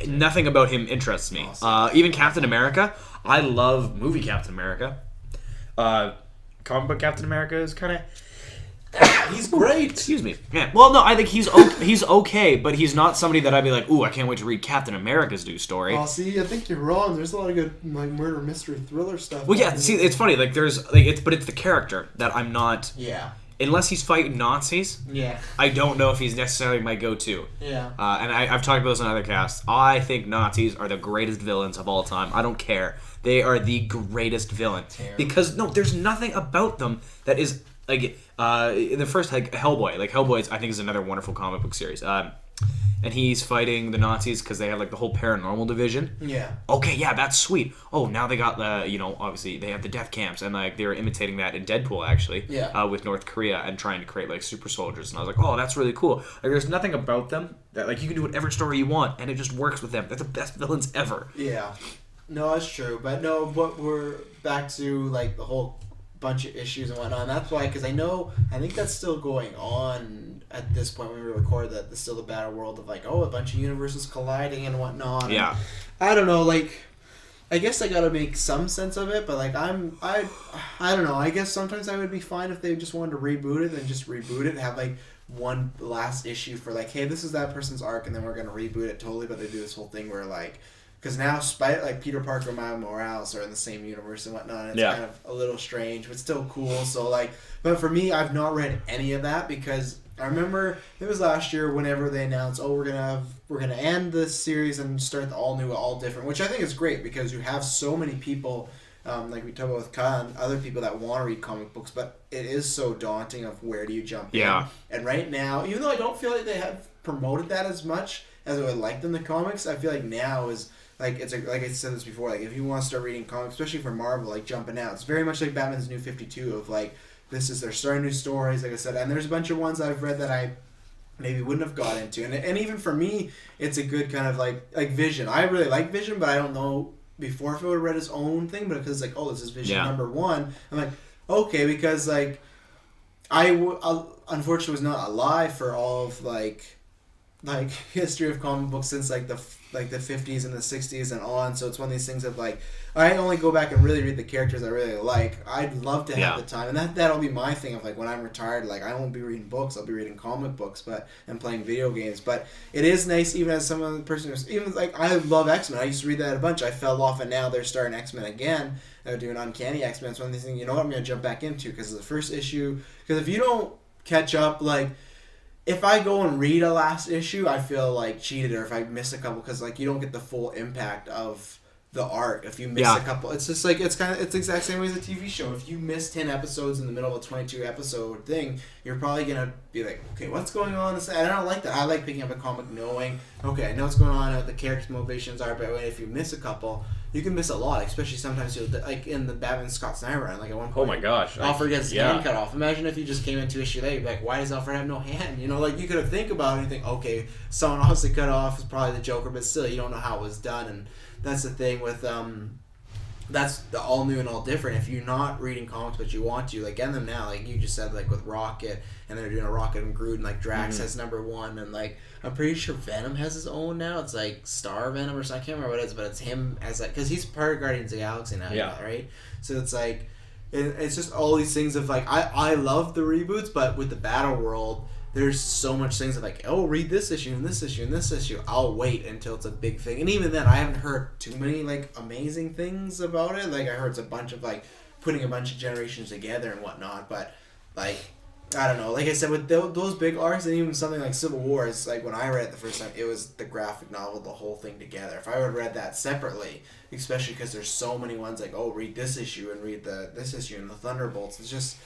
Nothing about him interests me. Even Captain America. I love movie Captain America. Comic book Captain America is kind of. He's great. Excuse me. Yeah. Well, no, I think he's okay, but he's not somebody that I'd be like, ooh, I can't wait to read Captain America's new story. Oh, see, I think you're wrong. There's a lot of good like murder mystery thriller stuff. Well, yeah. See, it's funny. Like, there's like it's the character that I'm not. Yeah. Unless he's fighting Nazis. Yeah. I don't know if he's necessarily my go-to. Yeah. And I've talked about this on other casts. I think Nazis are the greatest villains of all time. I don't care. They are the greatest villain. Because there's nothing about them that is. Like in the first like Hellboy, I think is another wonderful comic book series. And he's fighting the Nazis because they have like the whole paranormal division. Yeah. Okay, yeah, that's sweet. Oh, now they got the obviously they have the death camps and like they were imitating that in Deadpool actually. Yeah. With North Korea and trying to create like super soldiers and I was like, oh, that's really cool. Like there's nothing about them that like you can do whatever story you want and it just works with them. They're the best villains ever. Yeah. No, that's true. But no, but we're back to like the whole bunch of issues and whatnot. And that's why, because I think that's still going on at this point when we record that. There's still the battle world of like, oh, a bunch of universes colliding and whatnot. Yeah. And I don't know, like, I guess I gotta make some sense of it, but like I don't know. I guess sometimes I would be fine if they just wanted to reboot it and just reboot it and have like one last issue for like, hey, this is that person's arc, and then we're gonna reboot it totally. But they do this whole thing where like. Because now, like Peter Parker and Miles Morales are in the same universe and whatnot, and it's kind of a little strange, but still cool. So like, but for me, I've not read any of that because I remember it was last year whenever they announced, oh, we're gonna end this series and start the all new, all different, which I think is great because you have so many people, like we talked about with Kyle and other people that want to read comic books, but it is so daunting of where do you jump in. And right now, even though I don't feel like they have promoted that as much as I would like in the comics, I feel like now is. Like like I said this before, like if you want to start reading comics, especially for Marvel, like jumping out, it's very much like Batman's New 52 of like this is they're starting new stories, like I said, and there's a bunch of ones I've read that I maybe wouldn't have got into, and even for me, it's a good kind of like Vision. I really like Vision, but I don't know before if I would have read his own thing, but because like oh this is Vision number 1, I'm like okay because like I unfortunately was not alive for all of like history of comic books since like the 50s and the 60s and on, so it's one of these things of like I only go back and really read the characters I really like. I'd love to have the time, and that'll be my thing of like when I'm retired, like I won't be reading books, I'll be reading comic books and playing video games. But it is nice even as some of the person who's even like I love X-Men. I used to read that a bunch. I fell off and now they're starting X-Men again. They're doing Uncanny X-Men. It's one of these things, you know what, I'm going to jump back into because it's the first issue. Because if you don't catch up, like if I go and read a last issue, I feel like cheated, or if I miss a couple, because like you don't get the full impact of the art if you miss a couple. It's just like it's the exact same way as a TV show. If you miss 10 episodes in the middle of a 22 episode thing, you're probably gonna be like, okay, what's going on? And I don't like that. I like picking up a comic knowing, okay, I know what's going on, what the characters' motivations are, but if you miss a couple, you can miss a lot, especially sometimes like in the Batman Scott Snyder run. Like at one point, oh my gosh, Alfred gets his hand cut off. Imagine if you just came into issue late, you'd be like, why does Alfred have no hand? You know, like you could have think about it and think, okay, someone obviously cut off is probably the Joker, but still, you don't know how it was done. And that's the thing with that's the all new and all different. If you're not reading comics but you want to, like, get them now. Like you just said, like with Rocket, and they're doing a Rocket and Groot, and like Drax has #1, and like I'm pretty sure Venom has his own now. It's like Star Venom or something. I can't remember what it is, but it's him as like, because he's part of Guardians of the Galaxy now. Yeah. Right. So it's like, it's just all these things of like I love the reboots, but with the Battle World, there's so much things of like, oh, read this issue and this issue and this issue. I'll wait until it's a big thing, and even then, I haven't heard too many like amazing things about it. Like I heard it's a bunch of like putting a bunch of generations together and whatnot, but like I don't know. Like I said, with those big arcs, and even something like Civil War, it's like when I read it the first time, it was the graphic novel, the whole thing together. If I would have read that separately, especially because there's so many ones like, oh, read this issue and read this issue and the Thunderbolts. It's just,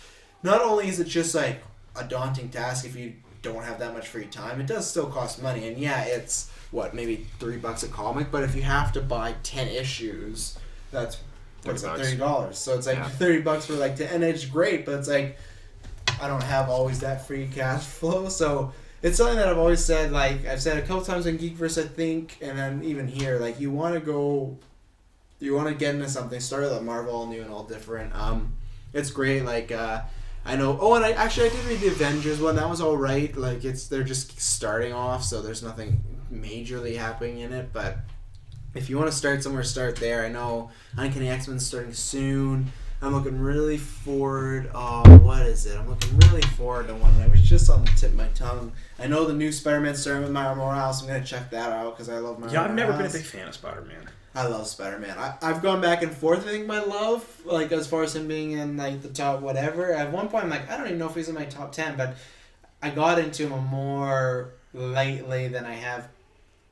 not only is it just like a daunting task if you don't have that much free time, it does still cost money. And yeah, it's what, maybe $3 a comic, but if you have to buy 10 issues, that's what's like $30. So it's like $30 for like 10, and it's great, but it's like I don't have always that free cash flow. So it's something that I've always said, like I've said a couple times in GeekVerse, I think, and then even here, like you want to get into something, start with Marvel, all new and all different. It's great. Like I know. Oh, and I did read the Avengers one. That was all right. Like they're just starting off, so there's nothing majorly happening in it. But if you want to start somewhere, start there. I know Uncanny X-Men's starting soon. I'm looking really forward. What is it? I'm looking really forward to one. I was just on the tip of my tongue. I know the new Spider-Man starting with Miles Morales. I'm gonna check that out because I love Miles Morales. I've never been a big fan of Spider-Man. I love Spider-Man. I've gone back and forth, I think, my love, like, as far as him being in, like, the top whatever. At one point, I'm like, I don't even know if he's in my top 10, but I got into him more lately than I have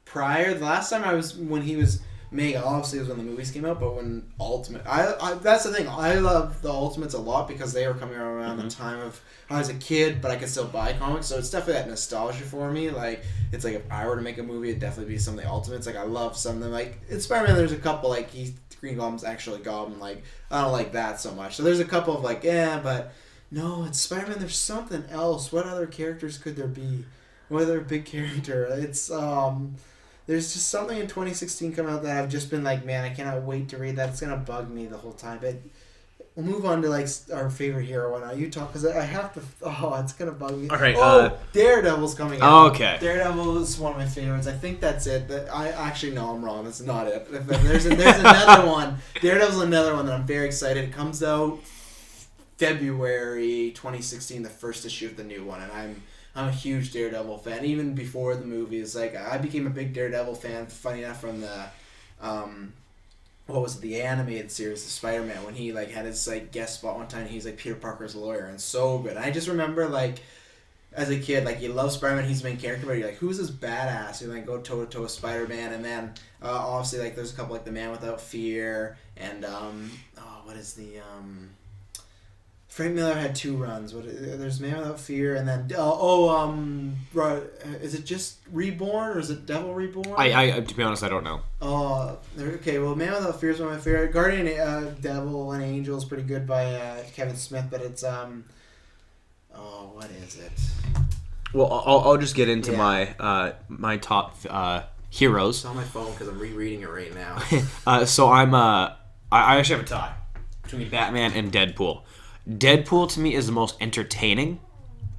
prior. The last time when he was Mega, obviously it was when the movies came out, but when Ultimate, that's the thing, I love the Ultimates a lot because they were coming around the time of I was a kid, but I could still buy comics, so it's definitely that nostalgia for me. Like, it's like if I were to make a movie, it'd definitely be some of the Ultimates. Like, I love some of them. Like, in Spider-Man, there's a couple, like, Green Goblin's actually Goblin. Like, I don't like that so much. So there's a couple of, like, but no, it's Spider-Man, there's something else. What other characters could there be? What other big character? It's, there's just something in 2016 coming out that I've just been like, man, I cannot wait to read that. It's going to bug me the whole time. But we'll move on to, like, our favorite hero. Why not you talk? Because I have to... Oh, it's going to bug me. All right. Daredevil's coming out. Oh, okay. Daredevil is one of my favorites. I think that's it. I actually, no, I'm wrong. That's not it. There's another one. Daredevil's another one that I'm very excited. It comes out February 2016, the first issue of the new one. And I'm a huge Daredevil fan. Even before the movies, like, I became a big Daredevil fan, funny enough, from the... what was it, the animated series of Spider-Man, when he, like, had his, like, guest spot one time, and he's, like, Peter Parker's lawyer, and so good. I just remember, like, as a kid, like, you love Spider-Man, he's the main character, but you're like, who's this badass who, like, go toe-to-toe with Spider-Man? And then, obviously, like, there's a couple, like, The Man Without Fear, and, what is the, Frank Miller had 2 runs. There's Man Without Fear, and then is it just Reborn or is it Devil Reborn? I to be honest, I don't know. Okay. Well, Man Without Fear is one of my favorite. Guardian Devil and Angel is pretty good by Kevin Smith, but it's what is it? Well, I'll just get into my my top heroes. It's on my phone because I'm rereading it right now. So I actually have a tie between Batman and Deadpool. Deadpool to me is the most entertaining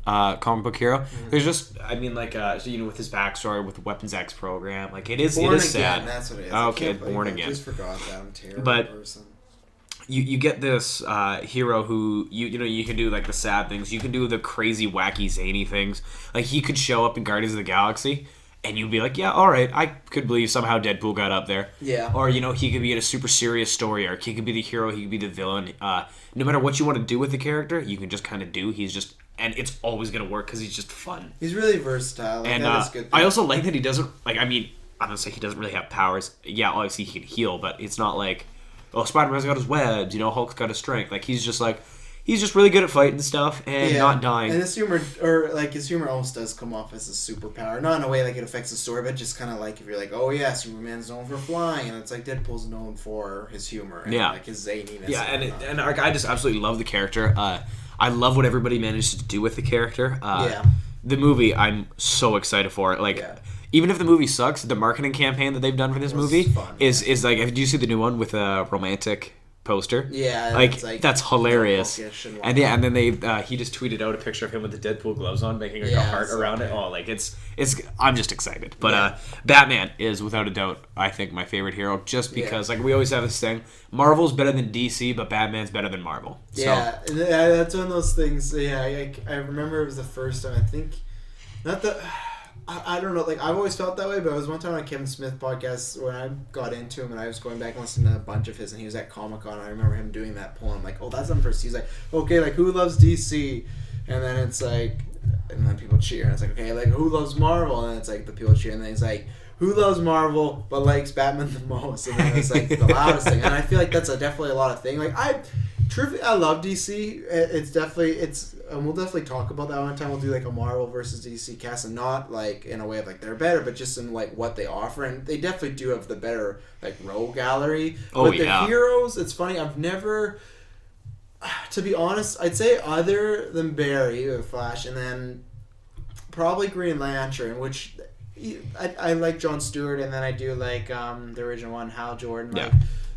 comic book hero. There's just, I mean, like, so, you know, with his backstory with the Weapons X program, like, it is sad. That's what it is. Okay, Born Again. I just forgot that. I'm a terrible person. You get this hero who you know you can do, like, the sad things, you can do the crazy wacky zany things. Like, he could show up in Guardians of the Galaxy and you'd be like, yeah, all right, I could believe somehow Deadpool got up there. Yeah. Or, you know, he could be in a super serious story arc. He could be the hero. He could be the villain. No matter what you want to do with the character, you can just kind of do. He's just... And it's always going to work because he's just fun. He's really versatile. Like, and that is good. I also like that he doesn't... Like, I mean, I'm going to say he doesn't really have powers. Yeah, obviously he can heal, but it's not like... Oh, Spider-Man's got his webs. You know, Hulk's got his strength. Like, he's just like... He's just really good at fighting stuff and not dying. And his humor almost does come off as a superpower. Not in a way like it affects the story, but just kind of like if you're like, oh yeah, Superman's known for flying, and it's like Deadpool's known for his humor and like his zaniness. Yeah, and I just absolutely love the character. I love what everybody managed to do with the character. The movie, I'm so excited for it. Like, even if the movie sucks, the marketing campaign that they've done for this movie is like. Do you see the new one with romantic poster. Yeah, like it's like that's hilarious. bookish and And yeah, and then he just tweeted out a picture of him with the Deadpool gloves on, making like a heart around it. Oh, like it's I'm just excited. But Batman is without a doubt, I think, my favorite hero, just because like we always have this thing. Marvel's better than DC, but Batman's better than Marvel. So, yeah, that's one of those things. Yeah, I remember it was the first time. I think not the. I don't know, like, I've always felt that way, but it was one time on Kevin Smith podcast when I got into him and I was going back and listening to a bunch of his, and he was at Comic-Con. I remember him doing that poll. I'm like, oh, that's unprecedented. He's like, okay, like, who loves DC? And then it's like, and then people cheer, and it's like, okay, like, who loves Marvel? And then it's like, the people cheer, and then he's like, who loves Marvel but likes Batman the most? And then it's like the loudest thing. And I feel like that's definitely a lot of thing. Like, truthfully, I love DC. And we'll definitely talk about that one time. We'll do like a Marvel versus DC cast, and not like in a way of like they're better, but just in like what they offer. And they definitely do have the better like rogue gallery. Oh, but yeah. the heroes, it's funny. I've never, to be honest, I'd say other than Barry with Flash, and then probably Green Lantern, which I like Jon Stewart, and then I do like the original one, Hal Jordan. Like,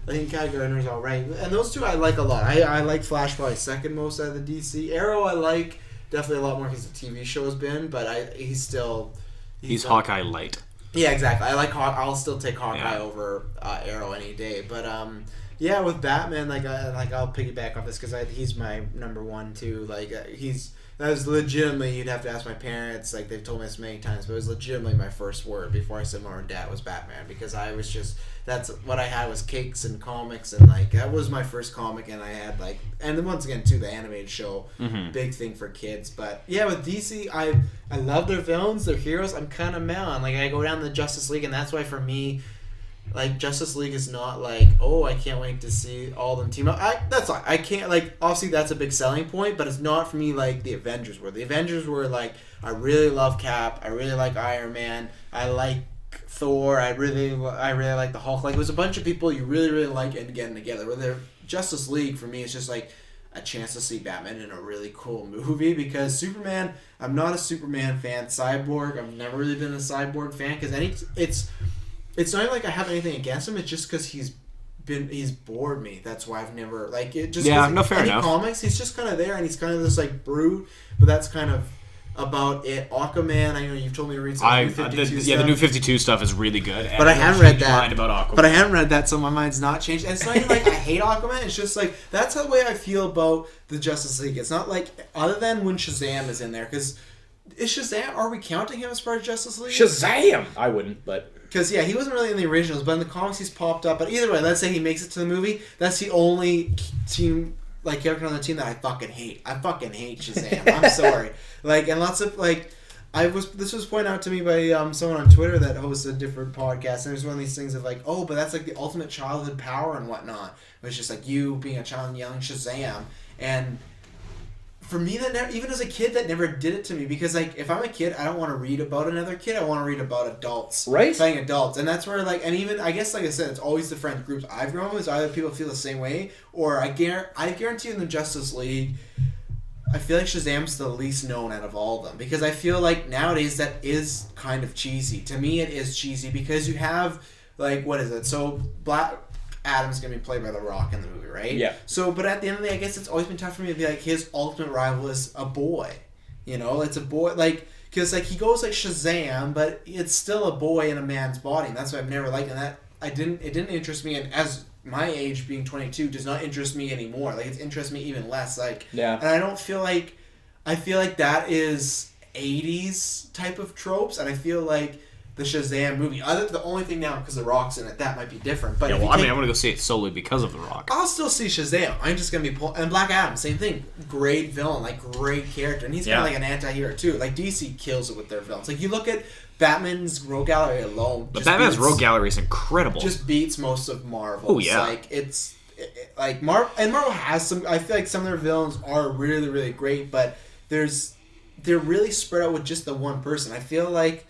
I think Guy Gardner's all right. And those two I like a lot. I like Flash probably second most out of the DC. Arrow I like definitely a lot more because the TV show has been, but he's Hawkeye light. Yeah, exactly. I like I'll still take Hawkeye over Arrow any day. But yeah, with Batman, I'll piggyback off this because he's my number one too. Like that was legitimately, you'd have to ask my parents, like they've told me this many times, but it was legitimately my first word before I said mom and dad was Batman, because I was just, that's what I had was cakes and comics, and like that was my first comic, and I had like, and then once again too, the animated show, big thing for kids. But yeah, with DC, I love their villains, their heroes. I'm kind of meh on, like I go down to the Justice League, and that's why for me, like Justice League is not like, oh, I can't wait to see all them team up. I can't, like, obviously that's a big selling point, but it's not for me like the Avengers were. The Avengers were like, I really love Cap, I really like Iron Man, I like Thor, I really like the Hulk. Like, it was a bunch of people you really, really like and getting together. Where the Justice League for me is just like a chance to see Batman in a really cool movie, because Superman, I'm not a Superman fan. Cyborg, I've never really been a Cyborg fan, because it's not even like I have anything against him. It's just because he's bored me. That's why I've never like it. Just fair enough. Comics, he's just kind of there, and he's kind of this like brute. But that's kind of about it. Aquaman, I know you've told me to read some New 52 stuff. The New 52 stuff is really good. But I haven't read that. Mind about Aquaman. But I haven't read that, so my mind's not changed. And it's not even like I hate Aquaman. It's just like that's the way I feel about the Justice League. It's not like, other than when Shazam is in there, because is Shazam? Are we counting him as part of Justice League? Shazam! I wouldn't, but. Because, yeah, he wasn't really in the originals, but in the comics he's popped up. But either way, let's say he makes it to the movie, that's the only team, like, character on the team that I fucking hate. I fucking hate Shazam. I'm sorry. Like, and lots of, like, this was pointed out to me by someone on Twitter that hosts a different podcast, and it was one of these things of, like, oh, but that's, like, the ultimate childhood power and whatnot. It was just, like, you being a child and yelling Shazam, and for me, that never, even as a kid, that never did it to me, because like if I'm a kid, I don't want to read about another kid. I want to read about adults, right? Playing adults, and that's where like, and even I guess like I said, it's always the friend groups I've grown with. Is either people feel the same way, or I guarantee in the Justice League, I feel like Shazam's the least known out of all of them, because I feel like nowadays that is kind of cheesy. To me, it is cheesy because you have like, what is it? So Black Adam's gonna be played by The Rock in the movie, right? Yeah. So, but at the end of the day, I guess it's always been tough for me to be like, his ultimate rival is a boy. You know, it's a boy, like, because like he goes like Shazam, but it's still a boy in a man's body, and that's what I've never liked. And that it didn't interest me, and as my age being 22 does not interest me anymore. Like, it interests me even less. Like, yeah. And I don't feel like, I feel like that is 80s type of tropes, and I feel like the Shazam movie, the only thing now, because The Rock's in it, that might be different. But yeah, well, I'm going to go see it solely because of The Rock. I'll still see Shazam. I'm just going to be and Black Adam, same thing. Great villain, like great character, and he's kind of like an anti-hero too. Like DC kills it with their villains. Like you look at Batman's rogue gallery alone. But Batman's rogue gallery is incredible. Just beats most of Marvel. Oh yeah. Like like Marvel has some. I feel like some of their villains are really, really great, but they're really spread out with just the one person. I feel like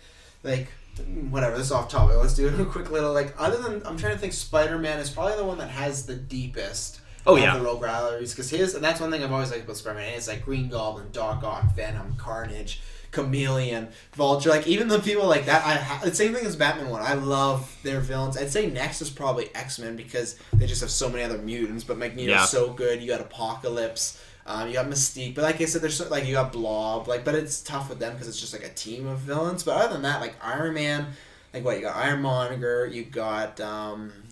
whatever, this is off topic. Let's do a quick little, like, other than, I'm trying to think, Spider-Man is probably the one that has the deepest of the rogue galleries, because and that's one thing I've always liked about Spider-Man, it's like Green Goblin, Doc Ock, Venom, Carnage, Chameleon, Vulture, like even the people like that. The same thing as Batman one. I love their villains. I'd say next is probably X-Men because they just have so many other mutants. But Magneto's so good. You got Apocalypse. You got Mystique, but like I said, there's like you got Blob, like, but it's tough with them because it's just like a team of villains. But other than that, like Iron Man, like what you got Ironmonger, you got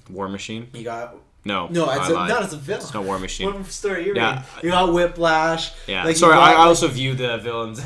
War Machine. you got No, it's not as a villain. It's no War Machine. What story you reading? You got Whiplash. Yeah, like, sorry, got, I also view the villains.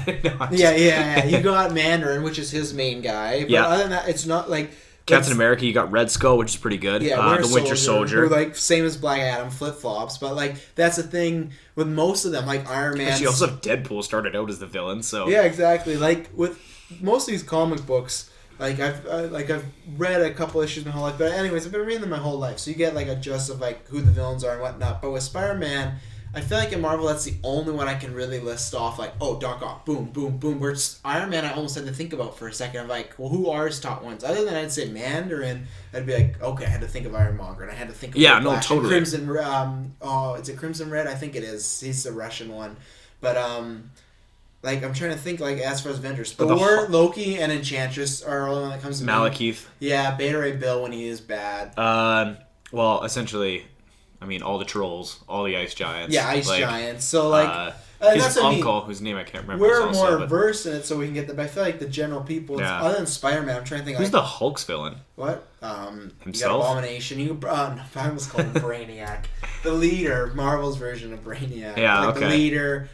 Yeah. You got Mandarin, which is his main guy. But other than that, it's not like Captain America. You got Red Skull, which is pretty good. Yeah, the Winter Soldier. Who, like same as Black Adam, flip flops. But like that's the thing with most of them, like Iron Man. You also have Deadpool started out as the villain, so yeah, exactly. Like with most of these comic books. Like I've read a couple issues my whole life, but anyways, I've been reading them my whole life, so you get like a gist of like who the villains are and whatnot. But with Spider-Man, I feel like in Marvel that's the only one I can really list off. Like, oh, Doc Ock, boom, boom, boom. Where Iron Man, I almost had to think about for a second. I'm like, well, who are his top ones? Other than I'd say Mandarin, I'd be like, okay, I had to think of Ironmonger, and I had to think of totally. Crimson. Is it Crimson Red? I think it is. He's the Russian one, but like, I'm trying to think, like, as far as Avengers. Thor, Loki, and Enchantress are all when it comes to Malekith. Yeah, Beta Ray Bill when he is bad. Well, essentially, I mean, all the trolls, all the ice giants. Yeah, ice giants. So, like... his that's uncle, whose name I can't remember. We're more versed in it, so we can get them. I feel like the general people, other than Spider-Man, I'm trying to think... Who's the Hulk's villain? What? Himself? You got Abomination. I was called Brainiac. The leader, Marvel's version of Brainiac. Yeah, like okay. The leader...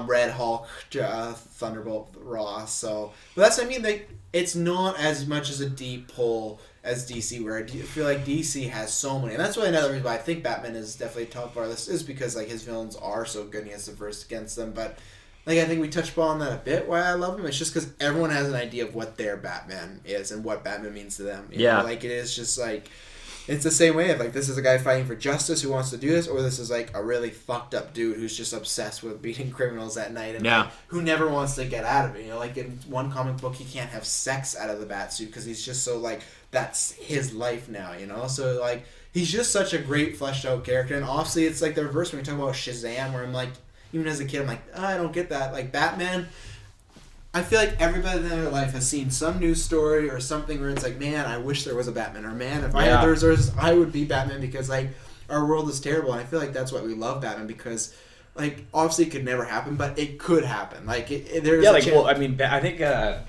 Red Hulk, Thunderbolt, Ross. So, but that's what I mean. It's not as much as a deep pull as DC, where I feel like DC has so many, and that's why another reason why I think Batman is definitely top of our list is because like his villains are so good and he has the verse against them. But like I think we touched upon that a bit. Why I love him, it's just because everyone has an idea of what their Batman is and what Batman means to them. You know? Like it is just like. It's the same way of like this is a guy fighting for justice who wants to do this, or this is like a really fucked up dude who's just obsessed with beating criminals at night and like, who never wants to get out of it. You know, like in one comic book, he can't have sex out of the Batsuit because he's just so like that's his life now. You know, so like he's just such a great fleshed out character, and obviously it's like the reverse when we talk about Shazam, where I'm like, even as a kid, I'm like, I don't get that. Like Batman. I feel like everybody in their life has seen some news story or something where it's like, man, I wish there was a Batman, or man, if I had the resources, I would be Batman because like our world is terrible, and I feel like that's why we love Batman because like obviously it could never happen, but it could happen. Like there's a chance. Well, I mean, I think I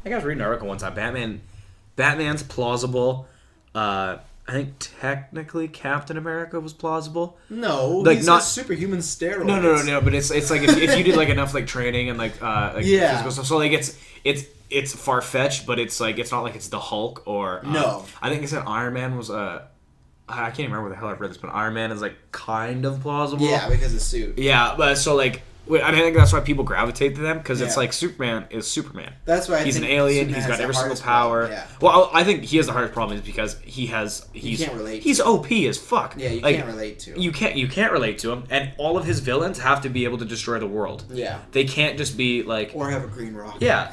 was reading an article one time. Batman's plausible. I think technically Captain America was plausible. No, like he's not superhuman steroids. No. But it's like if you did like enough like training and like physical stuff. So like it's far fetched, but it's like it's not like it's the Hulk or no. I think they said Iron Man was I can't even remember where the hell I've read this, but Iron Man is like kind of plausible. Yeah, because of suit. Yeah, but so like. I think that's why people gravitate to them because it's like Superman is Superman. That's why he's an alien. Superman he's got every single power. Yeah. Well, I think he has the hardest problem is because you can't relate. He's OP as fuck. Yeah, you can't relate to him. You can't relate to him, and all of his villains have to be able to destroy the world. Yeah, they can't just be like or have a green rock. Yeah,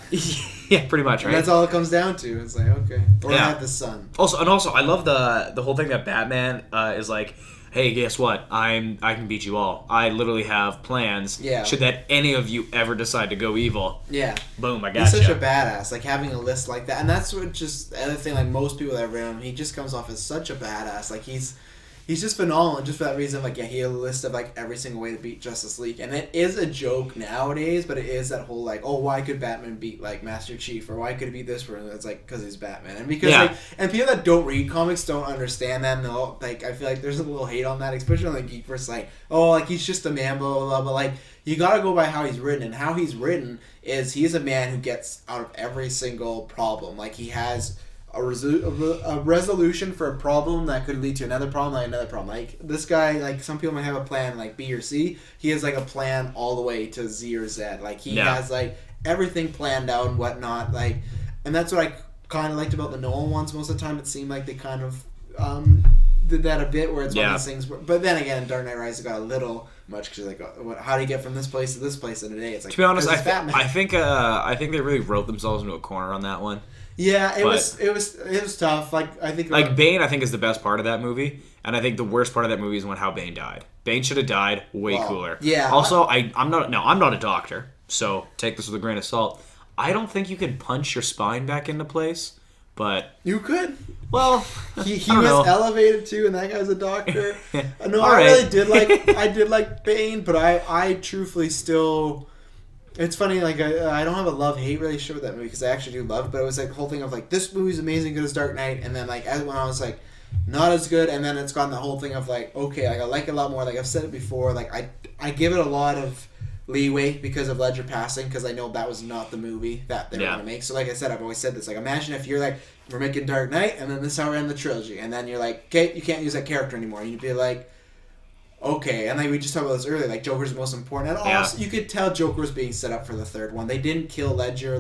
yeah, pretty much, right? And that's all it comes down to. It's like okay, or have the sun. Also, I love the whole thing that Batman is like. Hey, guess what? I can beat you all. I literally have plans. Yeah. Should that any of you ever decide to go evil? Yeah. Boom, I got He's such a badass. Like having a list like that, and that's what just the other thing. Like most people that have read him, he just comes off as such a badass. Like he's just phenomenal, and just for that reason, like he had a list of like every single way to beat Justice League, and it is a joke nowadays, but it is that whole like, oh, why could Batman beat like Master Chief, or why could he beat this person? It's like because he's Batman, and because like, and people that don't read comics don't understand that. And they'll like, I feel like there's a little hate on that, especially on the GeekVerse, like, oh, like he's just a man, blah blah blah. But like, you gotta go by how he's written, and how he's written is he's a man who gets out of every single problem. Like he has. A resolution for a problem that could lead to another problem, like another problem. Like this guy, like some people might have a plan like B or C. He has like a plan all the way to Z or Z. Like he has like everything planned out and whatnot. Like, and that's what I kind of liked about the Nolan ones. Most of the time, it seemed like they kind of did that a bit, where it's one of those things. But then again, in Dark Knight Rises, it got a little much because like, how do you get from this place to this place in a day? It's like, to be honest, I think they really wrote themselves into a corner on that one. Yeah, it was tough. Like I think Bane, I think is the best part of that movie, and I think the worst part of that movie is how Bane died. Bane should have died way cooler. Yeah. Also, I'm not a doctor, So take this with a grain of salt. I don't think you can punch your spine back into place, but You could. well, He I don't was know. elevated too, and that guy was a doctor. No, All I right. really did like Bane, but I truthfully still. It's funny, like I don't have a love-hate relationship with that movie because I actually do love it, but it was like the whole thing of like this movie's amazing, good as Dark Knight, and then like when I was like not as good, and then it's gotten the whole thing of like okay, like I like it a lot more. Like I've said it before, like I give it a lot of leeway because of Ledger passing because I know that was not the movie that they were going to make. So like I said, I've always said this. Like imagine if you're like we're making Dark Knight, and then this is how we're in the trilogy, and then you're like okay, you can't use that character anymore. You'd be like. Okay, and like we just talked about this earlier, like Joker's the most important. And also, you could tell Joker was being set up for the third one. They didn't kill Ledger,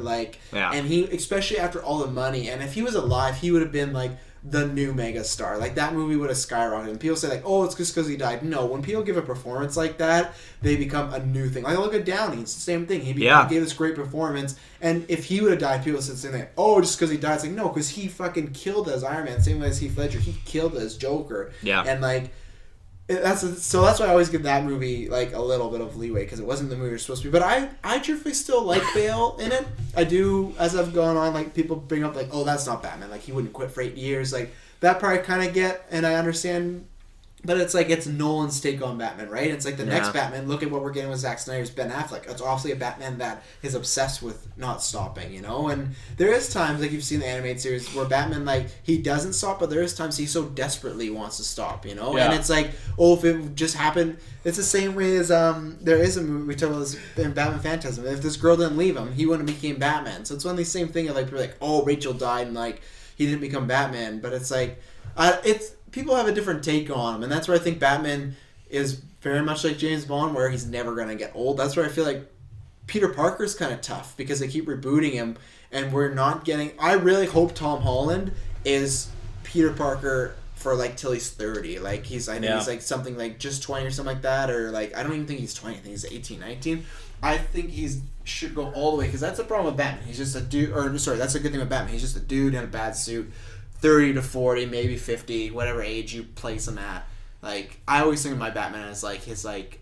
and he, especially after all the money, and if he was alive, he would have been like the new mega star. Like that movie would have skyrocketed. And people say like, oh, it's just because he died. No, when people give a performance like that, they become a new thing. Like look at Downey, it's the same thing. He gave this great performance, and if he would have died, people said the same thing. Oh, just because he died, it's like no, because he fucking killed as Iron Man, same way as Heath Ledger. He killed as Joker. Yeah, and like. So that's why I always give that movie like a little bit of leeway because it wasn't the movie it was supposed to be. But I truthfully still like Bale in it. I do as I've gone on. Like people bring up like, oh, that's not Batman. Like he wouldn't quit for 8 years. Like that part I kind of get and I understand. But it's like it's Nolan's take on Batman, right? It's like the next Batman. Look at what we're getting with Zack Snyder's Ben Affleck. It's obviously a Batman that is obsessed with not stopping, you know. And there is times like you've seen the animated series where Batman like he doesn't stop, but there is times he so desperately wants to stop, you know. Yeah. And it's like, oh, if it just happened, it's the same way as there is a movie we talk about this in Batman Phantasm. If this girl didn't leave him, he wouldn't have became Batman. So it's one of these same thing of like people are like, oh, Rachel died and like he didn't become Batman, but it's like it's. People have a different take on him, and that's where I think Batman is very much like James Bond, where he's never going to get old. That's where I feel like Peter Parker's kind of tough, because they keep rebooting him, and we're not getting... I really hope Tom Holland is Peter Parker for, like, till he's 30. Like, he's like, something like just 20 or something like that, or, like, I don't even think he's 20. I think he's 18, 19. I think he's should go all the way, because that's the problem with Batman. He's just a dude... Or, sorry, that's a good thing with Batman. He's just a dude in a bad suit. 30 to 40, maybe 50, whatever age you place him at. Like, I always think of my Batman as, like, his, like,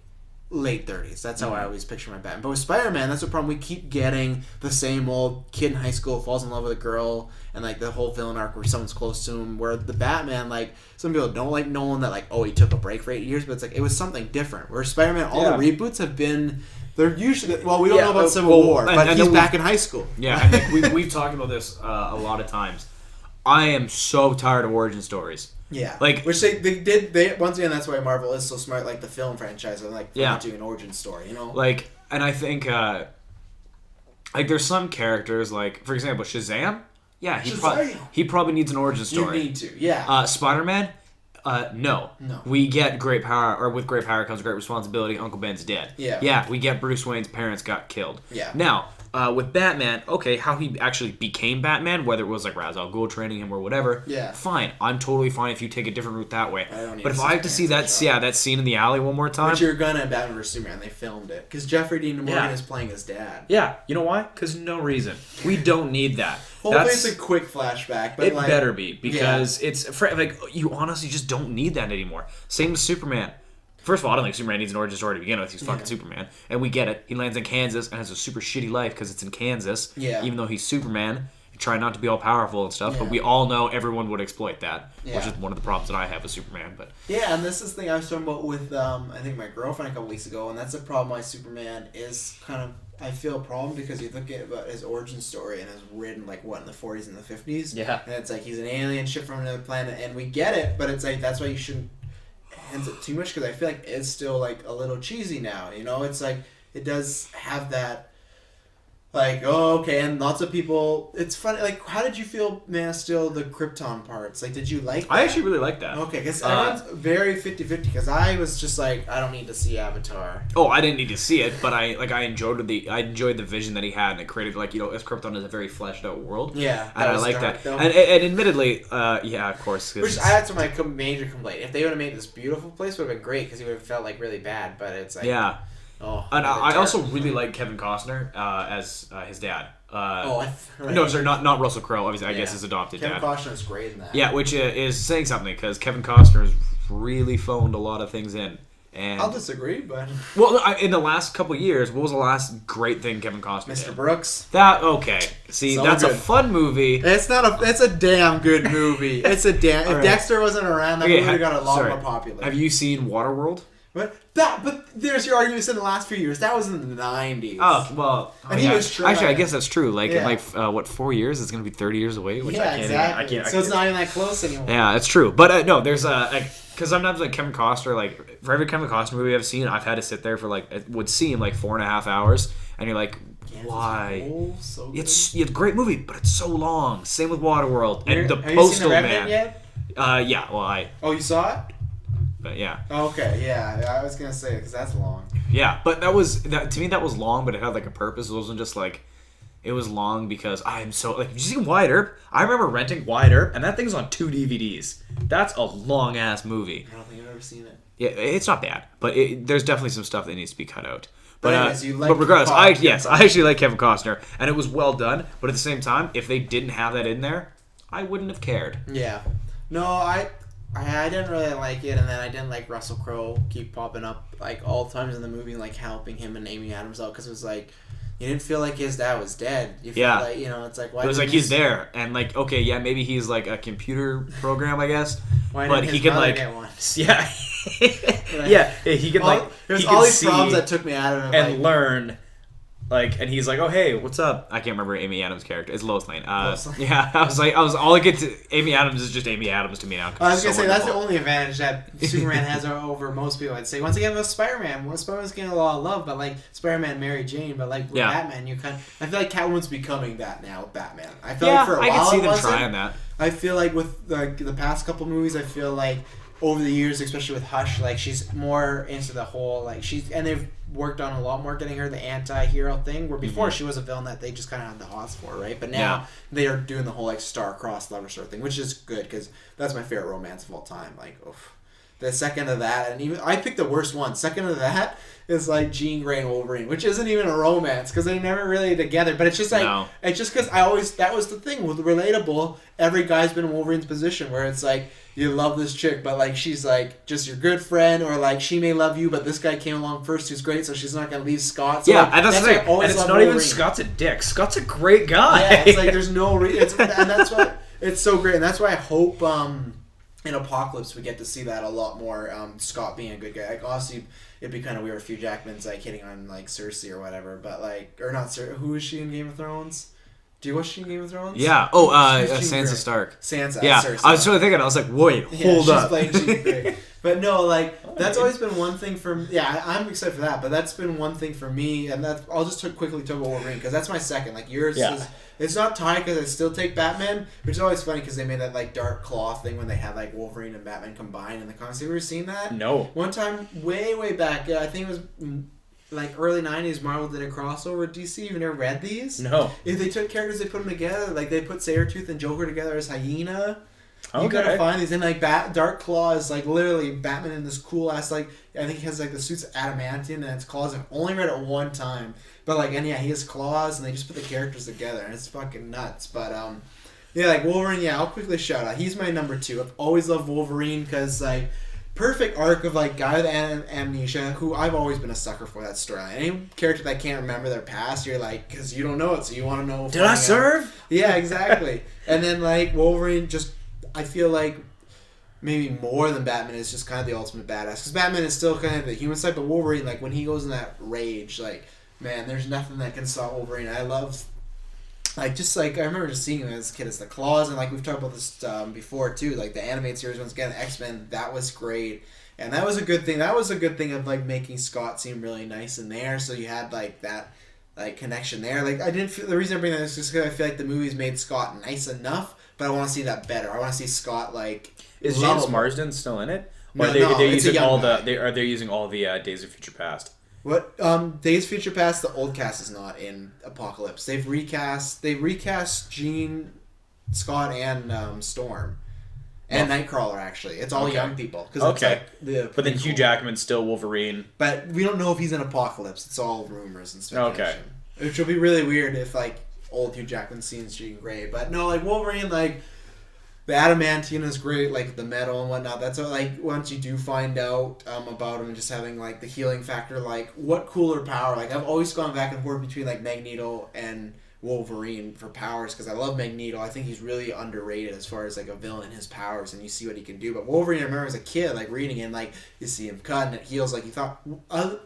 late 30s. That's how I always picture my Batman. But with Spider-Man, that's the problem. We keep getting the same old kid in high school falls in love with a girl, and, like, the whole villain arc where someone's close to him, where the Batman, like, some people don't like Nolan that, like, oh, he took a break for 8 years, but it's like, it was something different. Where Spider-Man, all the reboots have been... They're usually... Well, we don't know about Civil War, but he's back in high school. Yeah, I think we've talked about this a lot of times. I am so tired of origin stories. Yeah, like which they did once again. That's why Marvel is so smart. Like the film franchise, and like not doing an origin story. You know, like, and I think like there's some characters like, for example, Shazam. Yeah, he probably needs an origin story. You need to, yeah. Spider-Man. No. We get great power, or with great power comes great responsibility. Uncle Ben's dead. Yeah. We get Bruce Wayne's parents got killed. Yeah. Now. With Batman, okay, how he actually became Batman, whether it was like Ra's al Ghul training him or whatever, fine. I'm totally fine if you take a different route that way. But if I have to see that scene in the alley one more time... But you're gonna Batman vs Superman, they filmed it. Because Jeffrey Dean Morgan is playing his dad. Yeah, you know why? Because no reason. We don't need that. Hopefully it's a quick flashback, but it better be, because it's... like, you honestly just don't need that anymore. Same with Superman. First of all, I don't think Superman needs an origin story to begin with. He's fucking Superman. And we get it. He lands in Kansas and has a super shitty life because it's in Kansas. Yeah. Even though he's Superman. Try not to be all powerful and stuff. But we all know everyone would exploit that. Which is one of the problems that I have with Superman. But yeah, and this is the thing I was talking about with, I think, my girlfriend a couple weeks ago. And that's the problem why Superman is kind of, I feel, a problem. Because you look at about his origin story and is written, like, what, in the 40s and the 50s? Yeah. And it's like he's an alien ship from another planet. And we get it, but it's like, that's why you shouldn't hands it too much, because I feel like it's still like a little cheesy now, you know. It's like it does have that like, oh, okay, and lots of people, it's funny, like, how did you feel, Man of Steel, the Krypton parts? Like, did you like that? I actually really like that. Okay, because everyone's very 50-50, because I was just like, I don't need to see Avatar. Oh, I didn't need to see it, but I enjoyed the vision that he had, and it created, like, you know, as Krypton is a very fleshed out world. Yeah. And I like that. And admittedly, yeah, of course. Which, that's my major complaint. If they would have made this beautiful place, it would have been great, because it would have felt, like, really bad, but it's like... Yeah. Oh, and I also really like Kevin Costner as his dad. Right. No, sorry, not Russell Crowe. Obviously, I guess his adopted Kevin dad. Kevin Costner's great in that. Yeah, which is saying something, because Kevin Costner has really phoned a lot of things in And I'll disagree, but well, in the last couple of years, what was the last great thing Kevin Costner Mr. did? Brooks. That okay. See, So that's good. a fun movie. It's not a. It's a damn good movie. It's a damn. If All right. Dexter wasn't around, that movie would have got a lot sorry. more popular. Have you seen Waterworld? But there's your arguments in the last few years. That was in the 90s. Oh well, And he was trying. actually, I guess that's true. Like, Yeah. what 4 years? It's gonna be 30 years away. Which yeah, I can't. exactly. Even, I can't. So it's not even that close anymore. Yeah, it's true. But no, there's because sometimes like Kevin Costner, like for every Kevin Costner movie I've seen, I've had to sit there for like it would seem like 4.5 hours, and you're like, why? Oh, so good. It's a great movie, but it's so long. Same with Waterworld and the Have you seen Postal The Revenant Man. yet? Yeah. Well, Oh, you saw it? but yeah. Okay, yeah. I was gonna say because that's long. Yeah, but to me that was long, but it had like a purpose. It wasn't just like it was long because I'm so like. Have you seen Wyatt Earp? I remember renting Wyatt Earp, and that thing's on 2 DVDs. That's a long ass movie. I don't think I've ever seen it. Yeah, it's not bad, but there's definitely some stuff that needs to be cut out. But anyways, you like but regardless, Kevin I actually like Kevin Costner, and it was well done. But at the same time, if they didn't have that in there, I wouldn't have cared. Yeah. No, I didn't really like it, and then I didn't like Russell Crowe keep popping up like all times in the movie, like helping him and Amy Adams out because it was like you didn't feel like his dad was dead. You feel like it's like why It was didn't like he's his- there, and like okay, yeah, maybe he's like a computer program, I guess. Why but didn't he his can mother like get one? yeah, yeah, he can like there's he all can these see problems that took me out of it. and like, learn. Like, and he's like, oh, hey, what's up? I can't remember Amy Adams' character. It's Lois Lane. Lois Lane. Yeah, all I get to Amy Adams is just Amy Adams to me now. 'cause I was it's gonna so say that's the wonderful. only advantage that Superman has over most people. I'd say once again with Spider-Man, Spider-Man's getting a lot of love, but like Spider-Man, Mary Jane, but like with Yeah. Batman, I feel like Catwoman's becoming that now with Batman. I feel Yeah, like for a I while can see it them wasn't. trying that. I feel like with like the past couple movies, I feel like over the years, especially with Hush, like she's more into the whole like and they've worked on a lot more getting her the anti-hero thing where before she was a villain that they just kind of had the hots for, right? But now they are doing the whole like star-crossed lover sort of thing, which is good because that's my favorite romance of all time. Like, oof. The second of that, and even I picked the worst one. Second of that is like Jean Grey and Wolverine, which isn't even a romance because they're never really together. But it's just like it's just because that was the thing with relatable. Every guy's been in Wolverine's position where it's like you love this chick, but like she's like just your good friend, or like she may love you, but this guy came along first who's great, so she's not gonna leave Scott. So, Yeah, like, and that's the thing. why I always And it's love not even Wolverine. Scott's a dick. Scott's a great guy. Yeah, it's like there's no reason, and that's why it's so great, and that's why I hope in Apocalypse we get to see that a lot more. Scott being a good guy. Like obviously it'd be kind of weird if Hugh Jackman's like hitting on like Cersei or whatever, but like or not Cersei. Who is she in Game of Thrones? Do you watch she in Game of Thrones? Yeah. She's Jean Sansa Grey. Stark. Sansa. Yeah. Cersei. I was totally thinking. I was like, wait, hold she's up. playing Jean Grey. But no, like that's always been one thing for I'm excited for that. But that's been one thing for me, and that's I'll just quickly talk about Wolverine because that's my second. Like yours is it's not tied because I still take Batman, which is always funny because they made that like dark claw thing when they had like Wolverine and Batman combined in the comics. Have you ever seen that? No. One time, way back, I think it was like early '90s. Marvel did a crossover with DC. You've never read these? No. If they took characters, they put them together. Like they put Sabretooth and Joker together as Hyena. You Okay. gotta find these. And like Dark Claw is like literally Batman in this cool ass like I think he has like the suit's adamantium and it's claws. I've only read it one time, but like and yeah he has claws and they just put the characters together and it's fucking nuts. But yeah, like Wolverine. Yeah, I'll quickly shout out. He's my number 2. I've always loved Wolverine because like perfect arc of like guy with amnesia who I've always been a sucker for that storyline. Any character that can't remember their past, you're like because you don't know it, so you want to know. Did I serve? Yeah, exactly. And then like Wolverine just. I feel like maybe more than Batman is just kind of the ultimate badass. Because Batman is still kind of the human side, but Wolverine, like when he goes in that rage, like man, there's nothing that can stop Wolverine. I love, like just like I remember just seeing him as a kid as the claws, and like we've talked about this before too. Like the animated series once again, X-Men, that was great, and that was a good thing. That was a good thing of like making Scott seem really nice in there. So you had like that. Like connection there, like I didn't feel the reason I bring that is just because I feel like the movies made Scott nice enough, but I want to see that better. I want to see Scott like. Is lovable. James Marsden still in it? Or No, are they, no, they're it's a using young all guy. they're using all the Days of Future Past? What Days of Future Past? The old cast is not in Apocalypse. They've recast Jean, Scott, and Storm. And Nightcrawler, actually. It's all Okay. young people. Cause Okay. It's like But then Hugh Jackman's still Wolverine. But we don't know if he's in Apocalypse. It's all rumors and speculation. Okay. Which will be really weird if, like, old Hugh Jackman scenes Jean Grey. But no, like, Wolverine, like, The adamantine is great, like the metal and whatnot. That's what, like, once you do find out about him and just having like the healing factor, like what cooler power. Like I've always gone back and forth between like Magneto and Wolverine for powers because I love Magneto. I think he's really underrated as far as like a villain, his powers, and you see what he can do. But Wolverine, I remember as a kid, like reading it, and, like you see him cut and it heals. Like you thought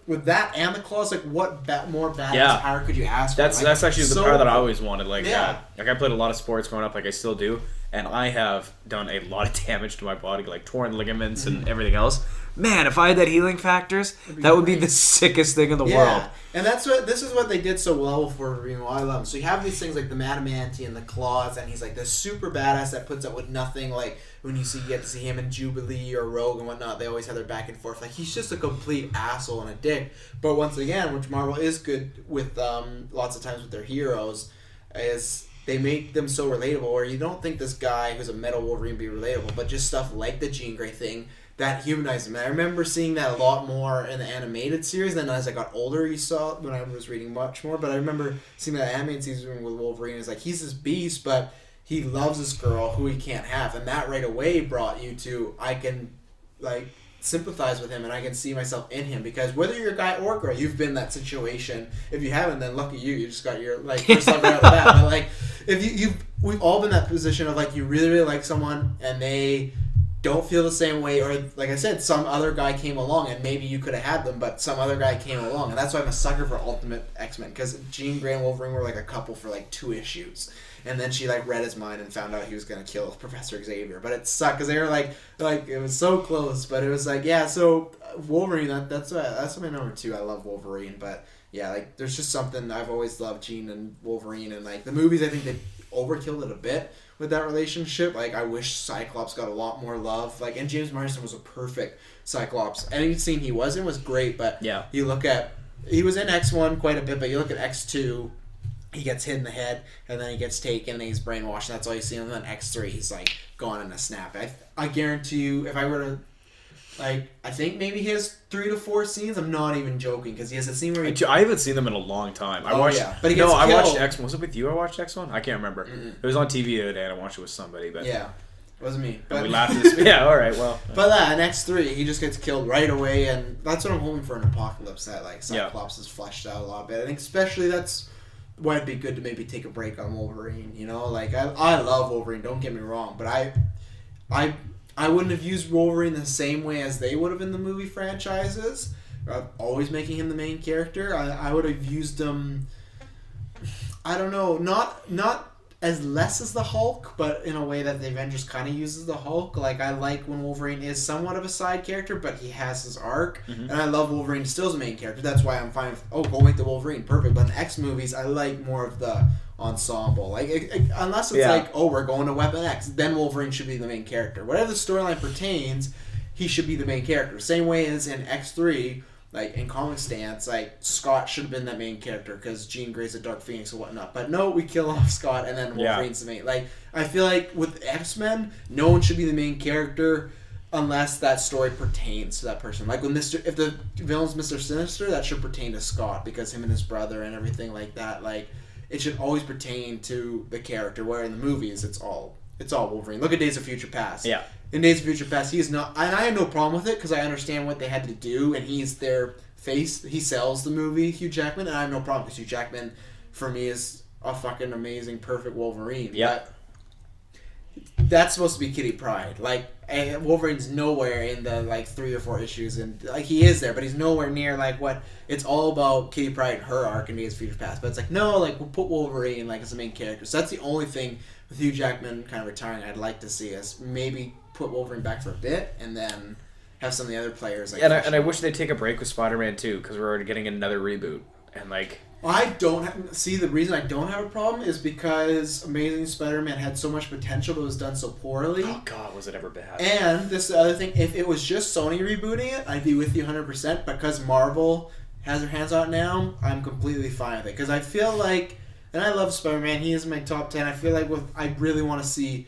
with that and the claws, like what more badass power could you ask for? That's like, that's actually the power that I always wanted. Like Yeah. like I played a lot of sports growing up, like I still do, and I have done a lot of damage to my body, like torn ligaments and everything else. Man, if I had that healing factors, that would be the sickest thing in the world. And this is what they did so well with Wolverine. I love him. So you have these things like the Adamantine and the claws, and he's like this super badass that puts up with nothing. Like when you get to see him in Jubilee or Rogue and whatnot, they always have their back and forth. Like he's just a complete asshole and a dick. But once again, which Marvel is good with lots of times with their heroes, is they make them so relatable. Where you don't think this guy who's a metal Wolverine be relatable, but just stuff like the Jean Grey thing that humanized him. And I remember seeing that a lot more in the animated series. Then as I got older, you saw it when I was reading much more. But I remember seeing that animated season with Wolverine. It's like he's this beast, but he loves this girl who he can't have, and that right away brought you to I can like sympathize with him and I can see myself in him because whether you're a guy or a girl, you've been in that situation. If you haven't, then lucky you just got your like first love right out of that. But like if we've all been in that position of like you really really like someone and they don't feel the same way, or like I said, some other guy came along and maybe you could have had them, but some other guy came along, and that's why I'm a sucker for Ultimate X-Men because Jean Grey and Wolverine were like a couple for like 2 issues, and then she like read his mind and found out he was gonna kill Professor Xavier, but it sucked because they were like it was so close, but it was like so Wolverine that's my number 2. I love Wolverine, but yeah, like there's just something I've always loved Jean and Wolverine, and like the movies I think they overkilled it a bit with that relationship. Like I wish Cyclops got a lot more love. Like and James Marsden was a perfect Cyclops. Any scene he was in was great, but you look at he was in X1 quite a bit, but you look at X2, he gets hit in the head and then he gets taken and he's brainwashed. And that's all you see. And then X3, he's like gone in a snap. I guarantee you, if I were to like, I think maybe he has 3 to 4 scenes. I'm not even joking because he has a scene where I haven't seen them in a long time. I watched but he gets killed. I watched X. Was it with you? I watched X1. I can't remember. It was on TV the other day, and I watched it with somebody. But it wasn't me. But we laughed at this. Yeah, all right, well. But in X3, he just gets killed right away, and that's what I'm hoping for an Apocalypse that like Cyclops is fleshed out a lot bit. I think especially that's why it'd be good to maybe take a break on Wolverine. You know, like I love Wolverine. Don't get me wrong, but I wouldn't have used Wolverine the same way as they would have in the movie franchises. Always making him the main character. I would have used him. I don't know, not as less as the Hulk, but in a way that the Avengers kind of uses the Hulk. Like I like when Wolverine is somewhat of a side character, but he has his arc, and I love Wolverine still as a main character. That's why I'm fine with go make the Wolverine perfect. But in X movies, I like more of the ensemble. Like unless it's like we're going to Weapon X, then Wolverine should be the main character. Whatever the storyline pertains, he should be the main character. Same way as in X3. Like, in comic stance, like, Scott should have been that main character because Jean Grey's a Dark Phoenix and whatnot. But no, we kill off Scott and then Wolverine's the main. Like, I feel like with X-Men, no one should be the main character unless that story pertains to that person. Like, if the villain's Mr. Sinister, that should pertain to Scott because him and his brother and everything like that. Like, it should always pertain to the character, where in the movies, it's all Wolverine. Look at Days of Future Past. Yeah. In Days of Future Past, he's not, and I have no problem with it because I understand what they had to do, and he's their face. He sells the movie, Hugh Jackman, and I have no problem because Hugh Jackman, for me, is a fucking amazing, perfect Wolverine. Yeah. But that's supposed to be Kitty Pryde. Like, Wolverine's nowhere in the, like, 3 or 4 issues, and, like, he is there, but he's nowhere near, like, what, it's all about Kitty Pryde and her arc in Days of Future Past, but it's like, no, like, we'll put Wolverine, like, as the main character. So that's the only thing with Hugh Jackman kind of retiring I'd like to see is maybe put Wolverine back for a bit and then have some of the other players like and I wish they'd take a break with Spider-Man too because we're already getting another reboot and like I don't see the reason I don't have a problem is because Amazing Spider-Man had so much potential but was done so poorly. Oh god, was it ever bad? And this is the other thing, if it was just Sony rebooting it, I'd be with you 100%. Because Marvel has their hands on it now, I'm completely fine with it because I feel like, and I love Spider-Man, he is my top 10. I feel like I really want to see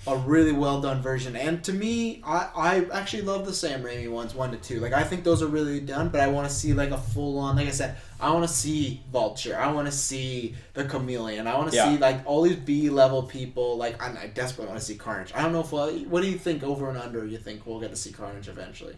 a really well done version. And to me, I actually love the Sam Raimi ones 1 to 2. Like I think those are really done, but I want to see like a full on. Like I said, I want to see Vulture. I want to see the Chameleon. I want to see like all these B level people. Like I desperately want to see Carnage. I don't know if what do you think over and under? You think we'll get to see Carnage eventually?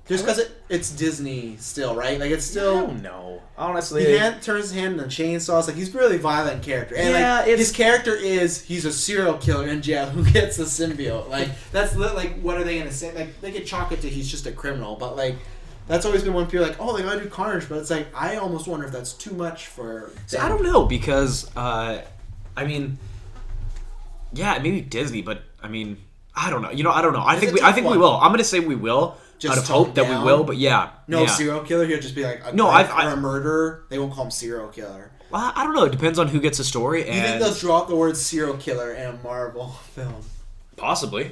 Just because it's Disney still, right? Like it's still. I don't know. Honestly, he turns his hand in the chainsaw. It's like he's a really violent character, and like his character he's a serial killer in jail who gets the symbiote. Like that's like what are they gonna say? Like they could chalk it to he's just a criminal, but like that's always been one people like, oh, they gotta do Carnage, but it's like I almost wonder if that's too much for. See, I don't know because I mean, yeah, maybe Disney, but I mean, I don't know. I don't know. I think we will. I'm gonna say we will. Just out of hope that we will, but serial killer. He'll just be like or a murderer. They won't call him serial killer. Well, I don't know. It depends on who gets the story. Do you think they'll drop the word serial killer in a Marvel film? Possibly.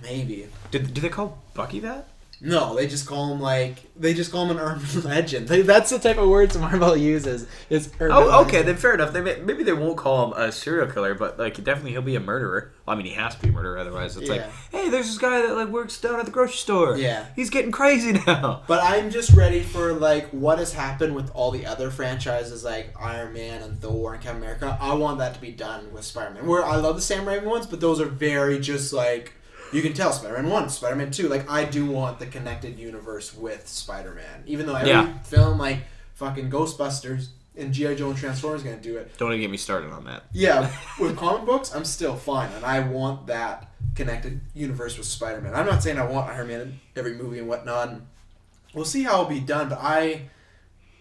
Maybe. Do they call Bucky that? No, they just call him an urban legend. That's the type of words Marvel uses. Is urban okay, legend. then fair enough. Maybe they won't call him a serial killer, but like definitely he'll be a murderer. Well, I mean, he has to be a murderer, otherwise it's like, hey, there's this guy that like works down at the grocery store. Yeah, he's getting crazy now. But I'm just ready for like what has happened with all the other franchises like Iron Man and Thor and Captain America. I want that to be done with Spider-Man. Where I love the Sam Raimi ones, but those are very just like. You can tell Spider-Man 1, Spider-Man 2. Like, I do want the connected universe with Spider-Man. Even though every film, like, fucking Ghostbusters and G.I. Joe and Transformers is going to do it. Don't even get me started on that. Yeah, with comic books, I'm still fine. And I want that connected universe with Spider-Man. I'm not saying I want Iron Man in every movie and whatnot. We'll see how it'll be done, but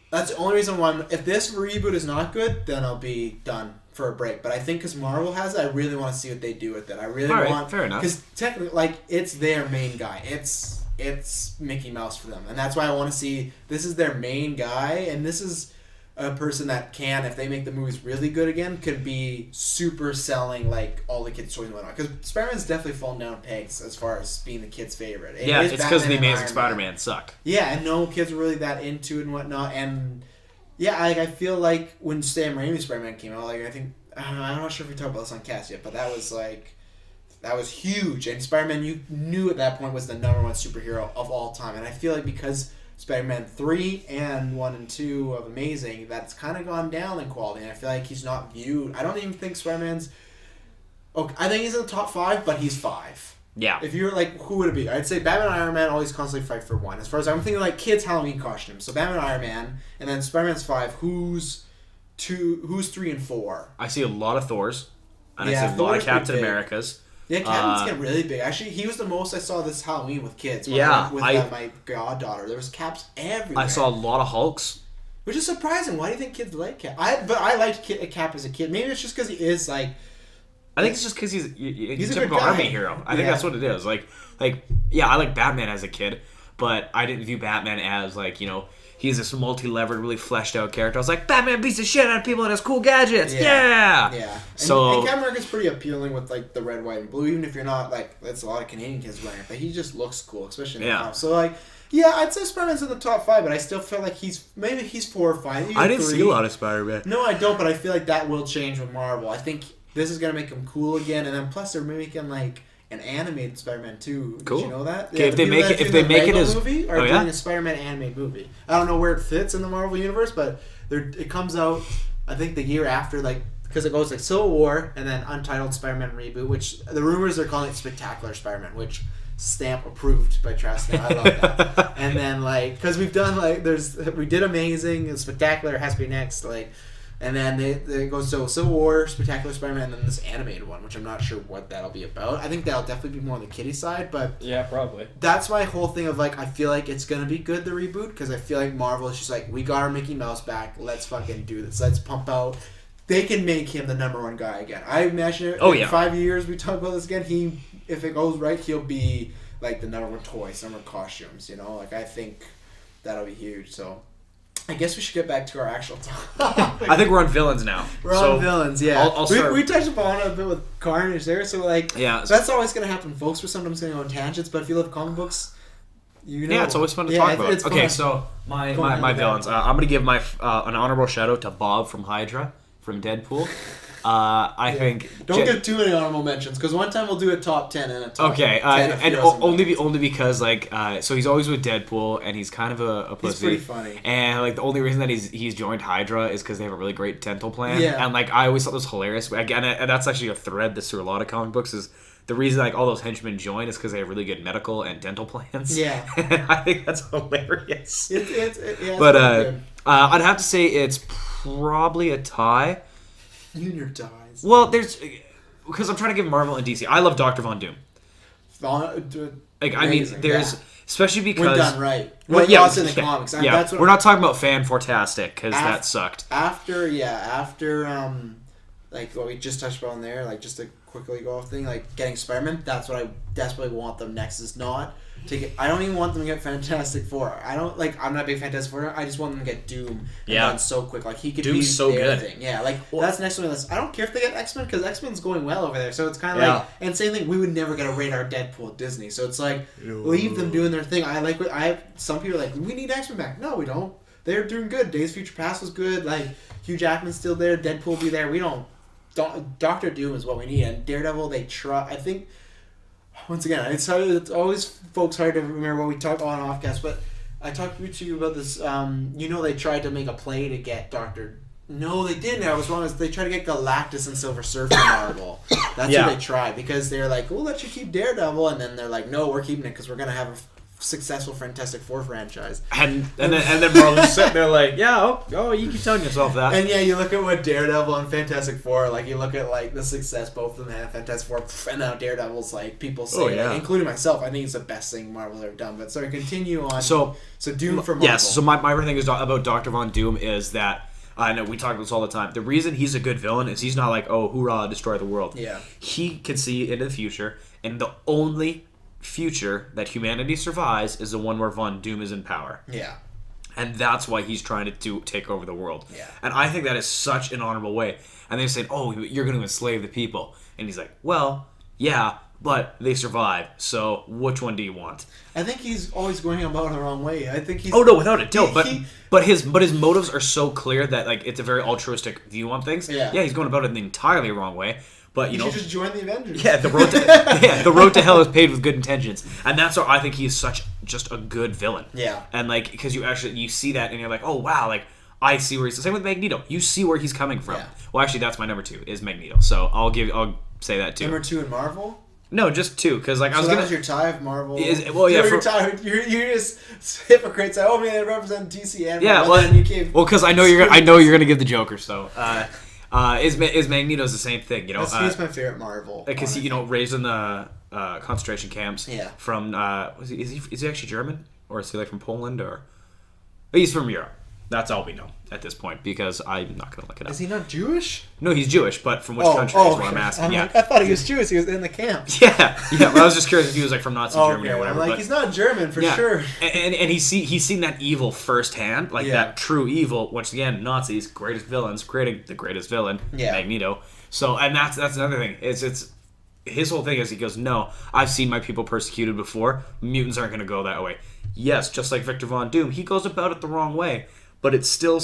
that's the only reason why if this reboot is not good, then I'll be done for a break. But I think because Marvel has it, I really want to see what they do with it. I really want... fair enough. Because technically, like, it's their main guy. It's Mickey Mouse for them. And that's why I want to see... This is their main guy, and this is a person that can, if they make the movies really good again, could be super selling, like, all the kids' toys and whatnot. Because Spider-Man's definitely fallen down pegs as far as being the kids' favorite. Yeah, it's because The Amazing Spider-Man suck. Yeah, and no kids were really that into it and whatnot, and... Yeah, I feel like when Sam Raimi's Spider-Man came out, like I think I'm not sure if we talked about this on cast yet, but that was huge. And Spider-Man, you knew at that point was the #1 superhero of all time. And I feel like because Spider-Man 3 and 1 and 2 of Amazing, that's kind of gone down in quality. And I feel like he's not viewed. I don't even think Spider-Man's. Okay, I think he's in the top 5, but he's 5. Yeah. If you're like, who would it be? I'd say Batman and Iron Man always constantly fight for 1. As far as I'm thinking, like kids' Halloween costumes. So Batman and Iron Man, and then Spider-Man's 5. Who's 3 and 4? I see a lot of Thors, and I see a Thor's lot of Captain big. Americas. Yeah, Captain's getting really big. Actually, he was the most I saw this Halloween with kids. With my goddaughter, there was Caps everywhere. I saw a lot of Hulks. Which is surprising. Why do you think kids like Cap? I liked Cap as a kid. Maybe it's just because he is like. I think it's just because he's a typical good guy. army hero. I think that's what it is. Like, yeah, I like Batman as a kid, but I didn't view Batman as like, he's this multi-levered, really fleshed out character. I was like, Batman beats the shit out of people and has cool gadgets. Yeah. And So Captain America's pretty appealing with like the red, white, and blue. Even if you're not like, that's a lot of Canadian kids wearing it, but he just looks cool, especially in the comics. So like. Yeah, I'd say Spider-Man's in the top 5, but I still feel like he's 4 or 5. Even I didn't 3. see a lot of Spider-Man. No, I don't, but I feel like that will change with Marvel. I think this is gonna make him cool again, and then plus they're making like an animated Spider-Man 2. Cool. Did you know that? Okay, if they make it as movie or doing a Spider-Man animated movie. I don't know where it fits in the Marvel universe, but it comes out I think the year after, like because it goes like Civil War and then Untitled Spider-Man reboot, which the rumors are calling it Spectacular Spider-Man, which. Stamp approved by Trastan. I love that. And then like because we've done like we did Amazing and Spectacular has to be next and then it goes to Civil War, Spectacular Spider-Man, and then this animated one, which I'm not sure what that'll be about. I think that'll definitely be more on the kiddie side, but yeah, probably. That's my whole thing of like I feel like it's gonna be good the reboot because I feel like Marvel is just like we got our Mickey Mouse back. Let's fucking do this. Let's pump out. They can make him the #1 guy again. I imagine in 5 years we talk about this again. If it goes right, he'll be like the #1 toy, #1 costumes. Like I think that'll be huge. So I guess we should get back to our actual topic. I think we're on villains now. We're on villains, yeah. I'll start. We touched upon it a bit with Carnage there, so like that's always gonna happen, folks. We're sometimes gonna go on tangents, but if you love comic books. Yeah, it's always fun to talk about. Okay, so my villains. I'm gonna give my an honorable shout out to Bob from Hydra from Deadpool. I think Don't get too many honorable mentions because one time we'll do a top 10 and a top 10 of and heroes and only villains. because so he's always with Deadpool and he's kind of a pussy. He's pretty funny. And like the only reason that he's joined Hydra is because they have a really great dental plan. Yeah. And like I always thought it was hilarious. Again, and that's actually a thread that's through a lot of comic books is. The reason like all those henchmen join is because they have really good medical and dental plans. Yeah. And I think that's hilarious. It's But pretty good. I'd have to say it's probably a tie. Junior dies. Well, because I'm trying to give Marvel and DC. I love Dr. Von Doom. Like I mean, there's especially because when done right. Well, When lost in the comics. Yeah, That's what we're not talking about fan tastic because that sucked. After like what we just touched upon there, like just to quickly go off thing, like getting Spider-Man, that's what I desperately want them next. Is not to get. I don't even want them to get Fantastic Four. I don't like. I'm not a big Fantastic Four. I just want them to get Doom. And done so quick. Like he could Doom's be so their good. thing. Yeah, like that's next one on this. I don't care if they get X-Men because X-Men's going well over there. So it's kind of like, and same thing. We would never get a radar Deadpool at Disney. So it's like leave them doing their thing. I like what I have. Some people are like, we need X-Men back. No, we don't. They're doing good. Days of Future Past was good. Like Hugh Jackman's still there. Deadpool will be there. We don't. Doctor Doom is what we need, and Daredevil. They try. I think once again, it's always folks hard to remember what we talk on offcast. But I talked to you about this. They tried to make a play to get Doctor. No, they didn't. I was wrong. They tried to get Galactus and Silver Surfer in Marvel. That's what they tried because they're like, we'll let you keep Daredevil, and then they're like, no, we're keeping it because we're gonna have a successful Fantastic Four franchise. And then Marvel's sitting there like, yeah, you keep telling yourself that. And yeah, you look at what Daredevil and Fantastic Four, like you look at like the success both of them had, Fantastic Four, and now Daredevil's like people say, like, including myself, I think it's the best thing Marvel's ever done. But sorry, continue on. So Doom for Marvel. Yes, so my thing is about Dr. Von Doom is that I know we talk about this all the time. The reason he's a good villain is he's not like, oh, hoorah, destroy the world. Yeah. He can see into the future, and the only future that humanity survives is the one where Von Doom is in power. Yeah. And that's why he's trying to take over the world. Yeah. And I think that is such an honorable way. And they say, oh, you're going to enslave the people. And he's like, well, yeah, but they survive. So which one do you want? I think he's always going about it the wrong way. I think he's... Oh, no, without a doubt. But his motives are so clear that like it's a very altruistic view on things. Yeah. Yeah, he's going about it the entirely wrong way. But you should just join the Avengers. Yeah, the road to hell is paved with good intentions, and that's why I think he's just a good villain. Yeah, and like because you see that and you're like, oh wow, like I see where he's. Same with Magneto. You see where he's coming from. Yeah. Well, actually, that's my number 2 is Magneto. So I'll say that too. Number 2 in Marvel. No, just 2 because like I was that gonna. Was your tie of Marvel. You're just hypocrites. Oh man, they represent DC and Marvel. Yeah, well, because I know you're gonna give the Joker. So. Is Magneto's the same thing, you know? He's my favorite Marvel. Because he, raised in the concentration camps. Yeah. From is he actually German or is he like from Poland or? He's from Europe. That's all we know at this point because I'm not gonna look it up. Is he not Jewish? No, he's Jewish, but from which country is what I'm asking. Yeah. I thought he was Jewish. He was in the camp. Yeah. Well, I was just curious if he was like from Nazi Germany or whatever. Like he's not German for sure. And he's seen that evil firsthand, like that true evil. Once again, Nazis, greatest villains, creating the greatest villain, Magneto. So, and that's another thing. It's his whole thing is he goes, no, I've seen my people persecuted before. Mutants aren't going to go that way. Yes, just like Victor Von Doom, he goes about it the wrong way. But it's still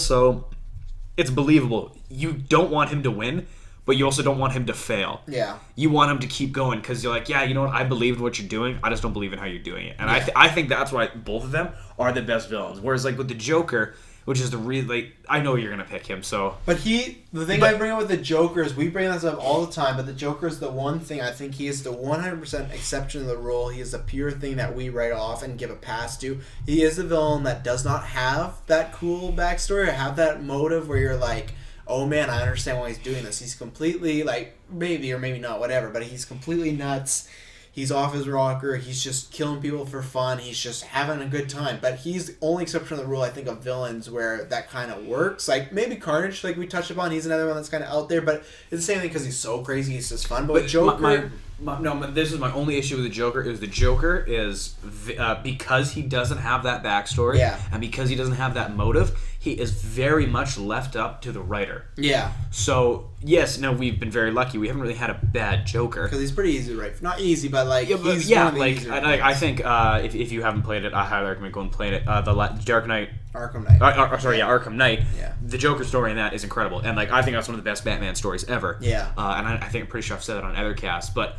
it's believable. You don't want him to win, but you also don't want him to fail. Yeah. You want him to keep going because you're like, yeah, you know what? I believe in what you're doing. I just don't believe in how you're doing it. And I think that's why both of them are the best villains. Whereas like with the Joker, which is I know you're gonna pick him. So. But I bring up with the Joker is we bring this up all the time. But the Joker is the one thing I think he is the 100% exception to the rule. He is the pure thing that we write off and give a pass to. He is the villain that does not have that cool backstory or have that motive where you're like, oh man, I understand why he's doing this. He's completely like maybe or maybe not, whatever. But he's completely nuts. He's off his rocker. He's just killing people for fun. He's just having a good time. But he's the only exception to the rule, I think, of villains where that kind of works. Like, maybe Carnage, like we touched upon, he's another one that's kind of out there. But it's the same thing because he's so crazy. He's just fun. But Joker... this is my only issue with the Joker is because he doesn't have that backstory and because he doesn't have that motive, he is very much left up to the writer. Yeah. So, yes, now we've been very lucky. We haven't really had a bad Joker. Because he's pretty easy to write. Not easy, but like, I think if you haven't played it, I highly recommend going and playing it. The Dark Knight Arkham Knight. Arkham Knight. Yeah. The Joker story in that is incredible, and like I think that's one of the best Batman stories ever. Yeah. And I think I'm pretty sure I've said that on other casts, but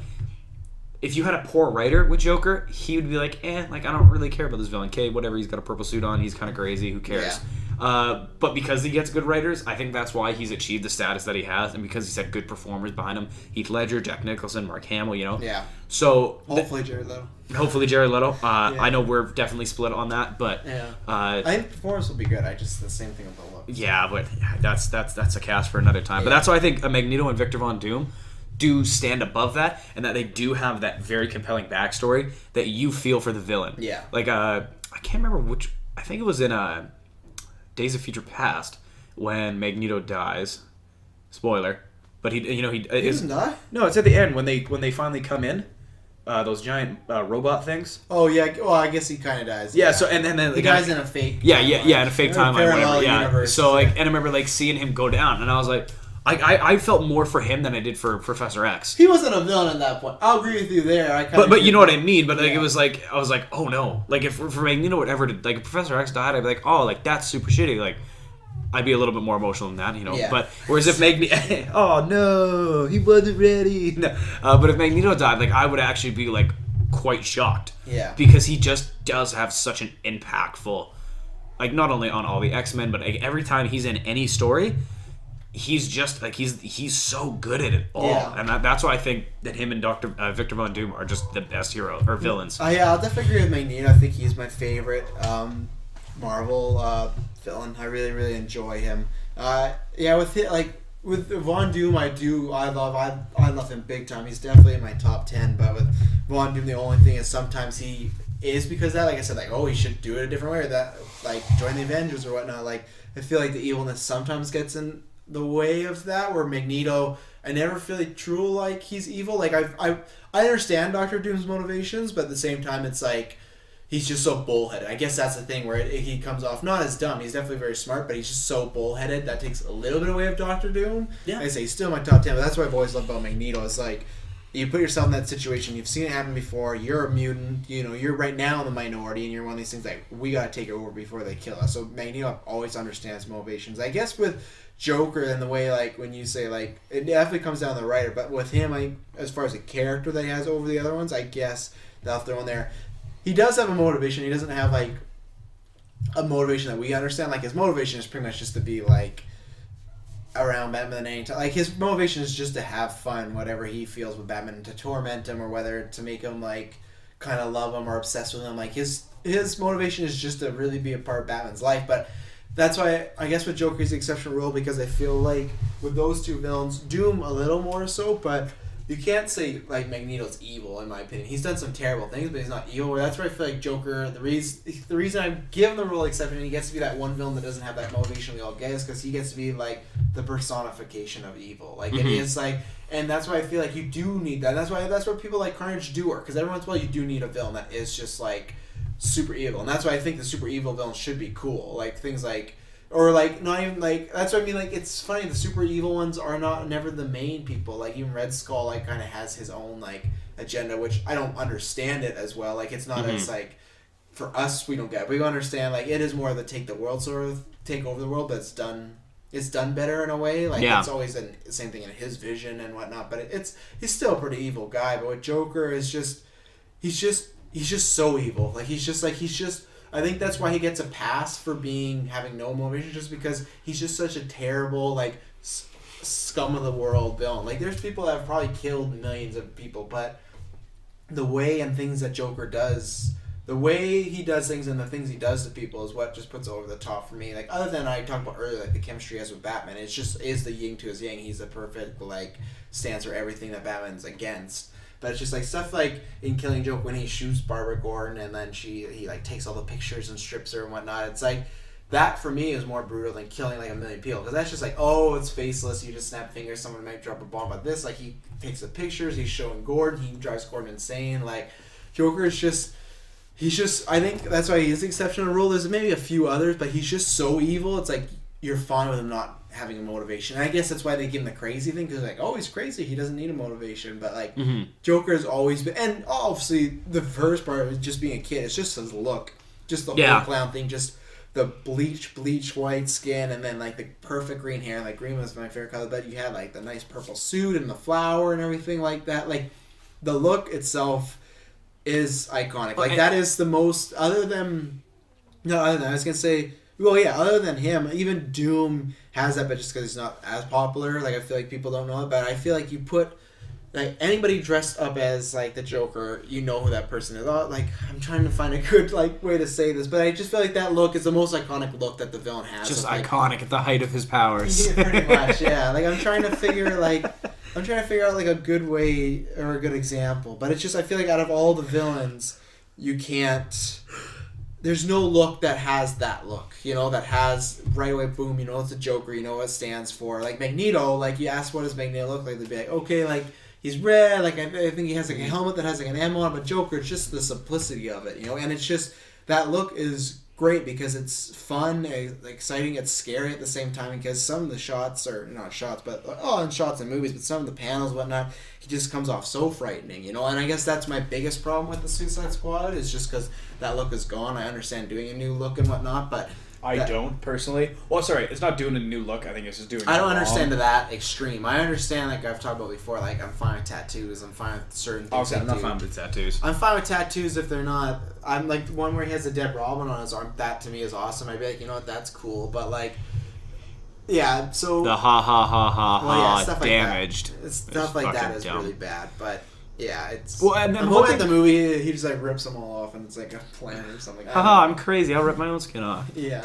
if you had a poor writer with Joker, he would be like, like I don't really care about this villain. Okay, whatever. He's got a purple suit on. He's kind of crazy. Who cares? But because he gets good writers, I think that's why he's achieved the status that he has, and because he's had good performers behind him. Heath Ledger, Jack Nicholson, Mark Hamill. Yeah. So hopefully Jared Leto. Hopefully Jared Leto. I know we're definitely split on that, but I think the performance will be good. The same thing with the look. Yeah, but that's a cast for another time. But that's why I think Magneto and Victor Von Doom do stand above that, and that they do have that very compelling backstory that you feel for the villain. Yeah. Like I can't remember which. I think it was in Days of Future Past when Magneto dies. Spoiler, but he doesn't die. No, it's at the end when they finally come in. Those giant robot things. Oh yeah, well I guess he kind of dies. Yeah, so and then he dies in a fake. Yeah, in a fake timeline, whatever. Yeah. Universe, So like, and I remember like seeing him go down, and I was like, I felt more for him than I did for Professor X. He wasn't a villain at that point. I'll agree with you there. But you know what I mean. But like it was like I was like, oh no, like if for Magneto whatever, like if Professor X died, I'd be like, oh, like that's super shitty. Like I'd be a little bit more emotional than that, Yeah. But whereas if Magneto, oh no, he wasn't ready. No. But if Magneto died, like I would actually be like quite shocked. Yeah. Because he just does have such an impactful, like not only on all the X-Men, but like every time he's in any story, he's just like he's so good at it all. Yeah. And that's why I think that him and Victor Von Doom are just the best hero or villains. Yeah, I'll definitely agree with Magneto. I think he's my favorite Marvel villain. I really, really enjoy him. With Von Doom, I love him big time. He's definitely in my top 10. But with Von Doom, the only thing is sometimes he is because of that. Like I said, like he should do it a different way, or that like join the Avengers or whatnot. Like I feel like the evilness sometimes gets in the way of that. Where Magneto, I never feel like true like he's evil. Like I understand Doctor Doom's motivations, but at the same time, it's like. He's just so bullheaded. I guess that's the thing where he comes off not as dumb. He's definitely very smart, but he's just so bullheaded that takes a little bit away of Doctor Doom. Yeah. Like I say he's still in my top 10, but that's what I've always loved about Magneto. It's like you put yourself in that situation. You've seen it happen before. You're a mutant. You're right now in the minority, and you're one of these things like we gotta take it over before they kill us. So Magneto always understands motivations. I guess with Joker and the way like when you say like it definitely comes down to the writer, but with him, as far as the character that he has over the other ones, I guess they'll throw in there. He does have a motivation. He doesn't have, like, a motivation that we understand. Like, his motivation is pretty much just to be, like, around Batman anytime. Like, his motivation is just to have fun, whatever he feels with Batman, to torment him or whether to make him, like, kind of love him or obsessed with him. Like, his motivation is just to really be a part of Batman's life. But that's why I guess with Joker he's the exceptional rule, because I feel like with those two villains, Doom a little more so, but... You can't say, like, Magneto's evil, in my opinion. He's done some terrible things, but he's not evil. That's where I feel like Joker, the reason I give him the rule exception, and he gets to be that one villain that doesn't have that motivation we all get, is because he gets to be, like, the personification of evil. Like, it is, like, and that's why I feel like you do need that. That's why people like Carnage do work, because every once in a while you do need a villain that is just, like, super evil. And that's why I think the super evil villains should be cool. Like, things like... Or, like, not even, like... That's what I mean, like, it's funny, the super evil ones are never the main people. Like, even Red Skull, like, kind of has his own, like, agenda, which I don't understand it as well. Like, it's not as, like... For us, we don't get it. We understand, like, it is more of the take over the world, but it's done better in a way. Like, it's always the same thing in his vision and whatnot. But he's still a pretty evil guy. But with Joker, is just... He's just so evil. Like, he's just... I think that's why he gets a pass for having no motivation, just because he's just such a terrible, like, scum of the world villain. Like, there's people that have probably killed millions of people, but the way and things that Joker does, the way he does things and the things he does to people is what just puts it over the top for me. Like, other than I talked about earlier, like the chemistry he has with Batman, it's just is the yin to his yang. He's the perfect, like, stance for everything that Batman's against. But it's just like stuff like in Killing Joke when he shoots Barbara Gordon and then he like takes all the pictures and strips her and whatnot. It's like that for me is more brutal than killing like a million people, because that's just like, oh, it's faceless. You just snap fingers, someone might drop a bomb. But this, like, he takes the pictures, he's showing Gordon, he drives Gordon insane. Like, Joker is just. He's just. I think that's why he's the exceptional rule. There's maybe a few others, but he's just so evil. It's like you're fine with him not having a motivation. And I guess that's why they give him the crazy thing, because like, oh, he's crazy, he doesn't need a motivation. But like, Joker's always been, and obviously the first part of just being a kid, it's just his look, just the whole clown thing, just the bleach white skin, and then like the perfect green hair. Like green was my favorite color, but you had like the nice purple suit and the flower and everything like that. Like the look itself is iconic. Like that is the most other than I was gonna say. Well, yeah. Other than him, even Doom has that, but just because he's not as popular, like I feel like people don't know it. But I feel like you put like anybody dressed up as like the Joker, you know who that person is. Oh, like I'm trying to find a good like way to say this, but I just feel like that look is the most iconic look that the villain has. Just like, iconic at the height of his powers. Yeah, pretty much. Yeah. Like I'm trying to figure out like a good way or a good example, but it's just I feel like out of all the villains, you can't. There's no look that has that look, that has right away, boom, it's a Joker, what it stands for. Like Magneto, like you ask what does Magneto look like, they'd be like, okay, like he's red, like I think he has like a helmet that has like an M on it, but Joker, it's just the simplicity of it, and it's just, that look is great because it's fun, exciting, it's scary at the same time because some of the shots, or not shots, but in shots in movies, but some of the panels, whatnot, he just comes off so frightening, and I guess that's my biggest problem with the Suicide Squad is just because that look is gone. I understand doing a new look and whatnot, but I don't personally. Well, sorry, it's not doing a new look. I think it's just doing. I don't understand to that extreme. I understand, like I've talked about before. Like I'm fine with tattoos. I'm fine with certain things. I'm not fine with tattoos. I'm fine with tattoos if they're not. I'm like the one where he has a dead Robin on his arm. That to me is awesome. I'd be like, you know what, that's cool. But like, yeah. So the stuff damaged. Like that. Stuff like that is really bad. But yeah, it's. Well, and then I'm hoping the movie he just like rips them all off and it's like a plan or something. I'm crazy. I'll rip my own skin off. Yeah.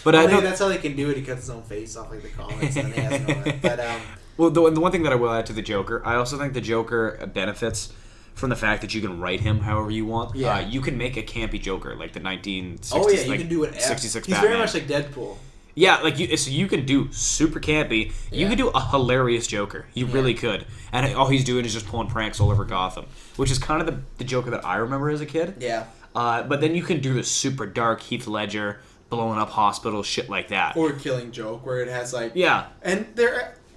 But I know that's how they can do it. He cuts his own face off like the comics, and then he has no. But well, the one thing that I will add to the Joker, I also think the Joker benefits from the fact that you can write him however you want. Yeah. You can make a campy Joker like the 1960s. Oh yeah, you like can do it. 66 He's Batman. very much like Deadpool. Yeah, like you can do super campy. You can do a hilarious Joker. You really could. And all he's doing is just pulling pranks all over Gotham, which is kind of the Joker that I remember as a kid. Yeah. But then you can do the super dark Heath Ledger blowing up hospitals, shit like that. Or Killing Joke, where it has like and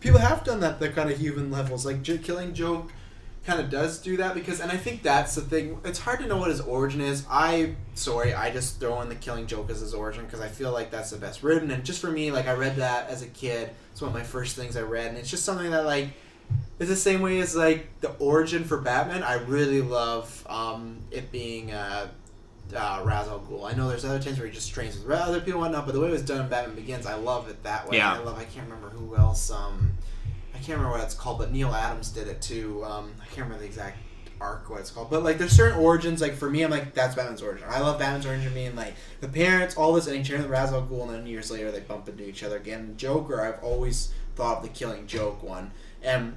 people have done that. The kind of human levels, like Killing Joke, kind of does do that and I think that's the thing. It's hard to know what his origin is. I just throw in the Killing Joke as his origin because I feel like that's the best written. And just for me, like I read that as a kid. It's one of my first things I read, and it's just something that like it's the same way as like the origin for Batman. I really love it being Ra's al Ghul. I know there's other times where he just trains with other people and whatnot, but the way it was done in Batman Begins, I love it that way. Yeah. I can't remember who else. I can't remember what it's called, but Neil Adams did it too. I can't remember the exact arc what it's called, but like there's certain origins. Like for me, I'm like that's Batman's origin. I love Batman's origin being like the parents, all this, and he trained with Ra's al Ghul, and then years later they bump into each other again. Joker, I've always thought of the Killing Joke one, and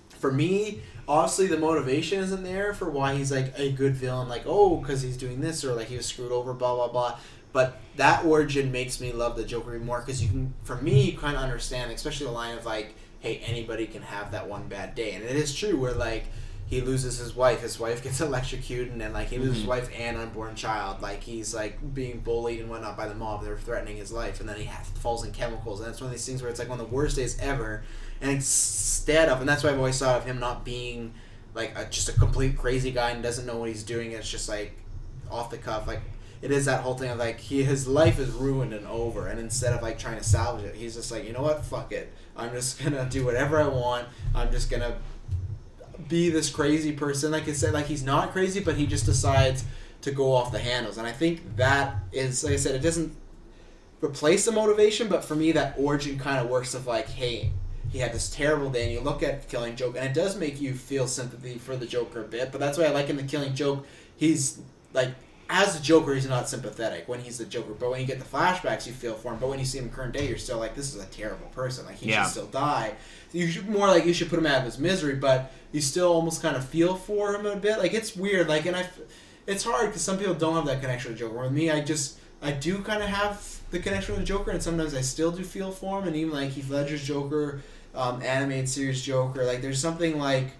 for me, obviously the motivation isn't there for why he's like a good villain, like because he's doing this or like he was screwed over, blah blah blah. But that origin makes me love the Joker more because you can, for me, you kind of understand, especially the line of like, hey, anybody can have that one bad day. And it is true where, like, he loses his wife gets electrocuted, and then, like, he loses his wife and unborn child. Like, he's, like, being bullied and whatnot by the mob. They're threatening his life. And then he falls in chemicals. And it's one of these things where it's, like, one of the worst days ever. And instead of, and that's why I've always thought of him not being, like, just a complete crazy guy and doesn't know what he's doing. It's just, like, off the cuff. Like, it is that whole thing of, like, his life is ruined and over. And instead of, like, trying to salvage it, he's just like, you know what? Fuck it. I'm just gonna do whatever I want. I'm just gonna be this crazy person. Like I said, like he's not crazy, but he just decides to go off the handles. And I think that is, like I said, it doesn't replace the motivation, but for me, that origin kind of works of like, hey, he had this terrible day, and you look at Killing Joke, and it does make you feel sympathy for the Joker a bit. But that's why I like in the Killing Joke, he's like, as the Joker, he's not sympathetic when he's the Joker. But when you get the flashbacks, you feel for him. But when you see him current day, you're still like, this is a terrible person. Like, he should still die. You should put him out of his misery, but you still almost kind of feel for him a bit. Like, it's weird. Like, and it's hard because some people don't have that connection with the Joker. With me, I do kind of have the connection with the Joker, and sometimes I still do feel for him. And even like Heath Ledger's Joker, animated series Joker, like there's something like,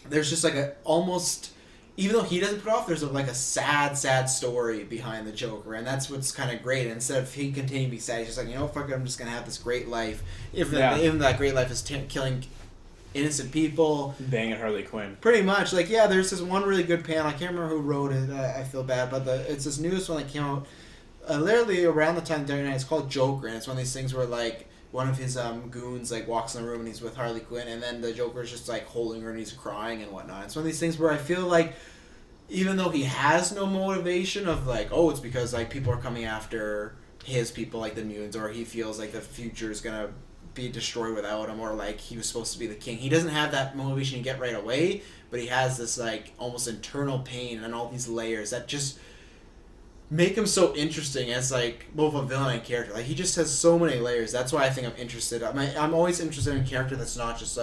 there's just like a almost. Even though he doesn't put off, there's like a sad story behind the Joker, and that's what's kind of great. And instead of he continuing to be sad, he's just like, you know, fuck it, I'm just gonna have this great life. Even that great life is killing innocent people, banging Harley Quinn. Pretty much, like there's this one really good panel. I can't remember who wrote it. I feel bad, but it's this newest one that came out literally around the time Dark Knight. It's called Joker, and it's one of these things where like one of his goons like walks in the room and he's with Harley Quinn, and then the Joker's just like holding her and he's crying and whatnot. It's one of these things where I feel like even though he has no motivation of like, oh, it's because like people are coming after his people, like the mutants, or he feels like the future is gonna be destroyed without him, or like he was supposed to be the king. He doesn't have that motivation to get right away, but he has this like almost internal pain and all these layers that just make him so interesting as like both a villain and character. Like he just has so many layers. That's why I think I'm interested. I'm always interested in a character that's not just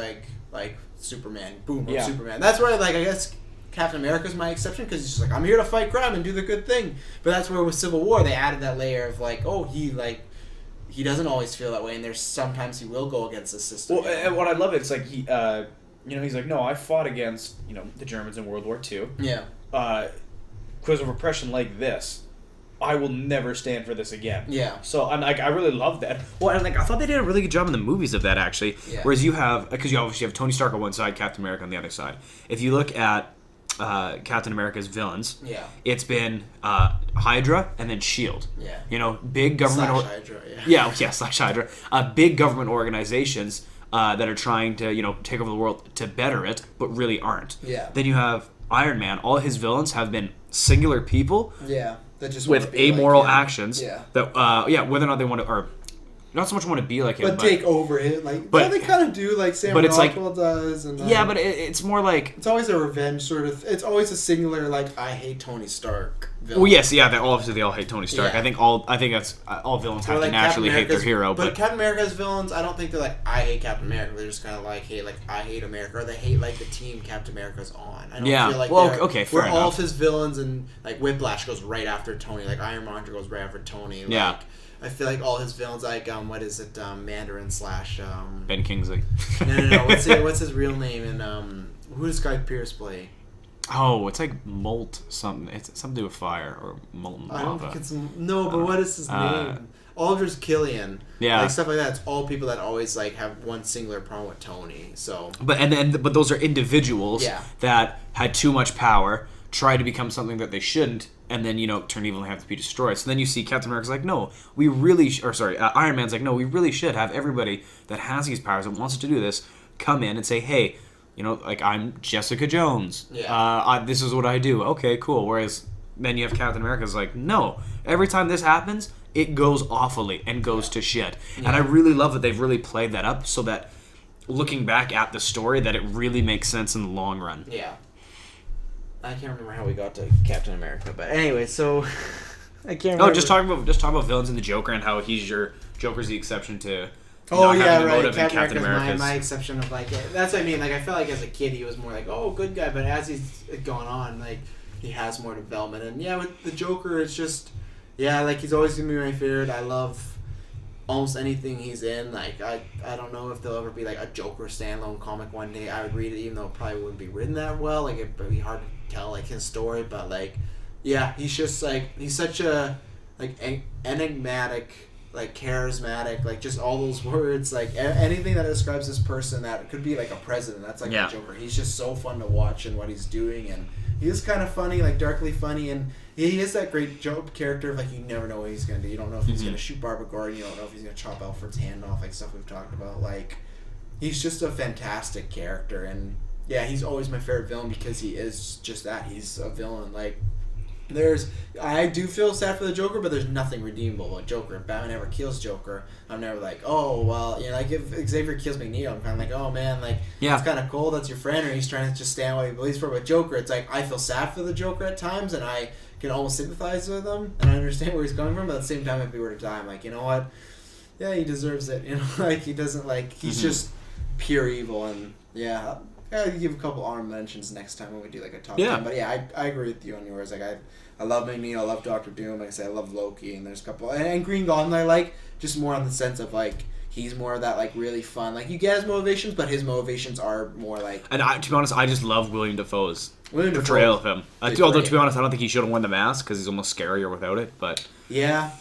like Superman, boom, Yeah. Superman. That's why like I guess Captain America's my exception, because he's just like, I'm here to fight crime and do the good thing. But that's where with Civil War they added that layer of like, oh, he doesn't always feel that way, and there's sometimes he will go against the system. Well, and what I love it's like he, he's like, no, I fought against the Germans in World War II. Yeah. Because of repression like this, I will never stand for this again. Yeah. So I'm like, I really love that. Well, and like I thought they did a really good job in the movies of that actually. Yeah. Whereas you have, because you obviously have Tony Stark on one side, Captain America on the other side. If you look at Captain America's villains, Yeah. it's been Hydra and then Shield. Yeah. Big government. Slash Hydra, yeah. Slash Hydra. Big government organizations that are trying to take over the world to better it, but really aren't. Yeah. Then you have Iron Man. All his villains have been singular people. Yeah. That just With wanna be amoral like him. actions. Yeah. That whether or not they want to, or not so much want to be like him, But take over him, like, but- well, they kind of do, like Sam but it's like- Rockwell does, and yeah, but it's more like. it's always a revenge sort of. It's always a singular, like, I hate Tony Stark. Villain. Well, yes, yeah. They all hate Tony Stark. Yeah. I think that's all villains Or have like to naturally Captain hate their America's- hero, but but Captain America's villains, I don't think they're like, I hate Captain America. They're just kind of like, hey, like, I hate America, or they hate like the team Captain America's on. I don't Yeah. feel like Well, they're- okay, fair where all enough. of his villains and like Whiplash goes right after Tony, like Iron Monger goes right after Tony. Like, Yeah. I feel like all his villains, like what is it, Mandarin slash Ben Kingsley. no. What's his real name? And who does Guy Pearce play? Oh, it's like Molt something. It's something to do with fire or molten I don't lava. think it's no, but what is his name? Aldrich Killian. Yeah. Like stuff like that. It's all people that always like have one singular problem with Tony. So But those are individuals Yeah. that had too much power, tried to become something that they shouldn't, and then turn evil and have to be destroyed. So then you see Captain America's like, no, we really, Iron Man's like, no, we really should have everybody that has these powers and wants to do this come in and say, hey, like I'm Jessica Jones. Yeah. This is what I do. Okay, cool. Whereas then you have Captain America's like, no, every time this happens, it goes awfully and goes to shit. Yeah. And I really love that they've really played that up so that looking back at the story, that it really makes sense in the long run. yeah. I can't remember how we got to Captain America, but anyway, so I can't remember. No, just talking about villains and the Joker and how Joker's the exception to Oh not yeah, having a right. motive, and Captain Captain America's America's. my exception of like that's what I mean. Like I felt like as a kid he was more like good guy, but as he's gone on, like he has more development. And yeah, with the Joker, it's just like he's always gonna be my favorite. I love almost anything he's in. Like I don't know if there'll ever be like a Joker standalone comic one day. I would read it, even though it probably wouldn't be written that well. Like it'd be hard to tell like his story, but like he's just like he's such a like enigmatic, like charismatic, like just all those words, like anything that describes this person that could be like a president. That's like the Joker. He's just so fun to watch and what he's doing, and he is kind of funny, like darkly funny, and he is that great joke character of like you never know what he's gonna do. You don't know if he's gonna shoot Barbara Gordon. You don't know if he's gonna chop Alfred's hand off, like stuff we've talked about. Like he's just a fantastic character, and yeah, he's always my favorite villain because he is just that. He's a villain. Like I do feel sad for the Joker, but there's nothing redeemable about Joker. If Batman ever kills Joker, I'm never like, oh well, like if Xavier kills Magneto, I'm kind of like, oh man, like it's kind of cool. That's your friend, or he's trying to just stand what he believes for. But Joker, it's like I feel sad for the Joker at times, and I can almost sympathize with him, and I understand where he's coming from. But at the same time, if he were to die, I'm like, you know what? Yeah, he deserves it. Like he doesn't like he's just pure evil, and yeah. I'll give a couple honorable mentions next time when we do like a top 10. But yeah, I agree with you on yours. Like I love Magneto, I love Doctor Doom. Like I said, I love Loki, and there's a couple, and Green Goblin I like just more on the sense of like he's more of that like really fun. Like you get his motivations, but his motivations are more like. And to be honest, I just love William Dafoe's William portrayal Dafoe of him. Although to be honest, I don't think he should have worn the mask because he's almost scarier without it. But yeah.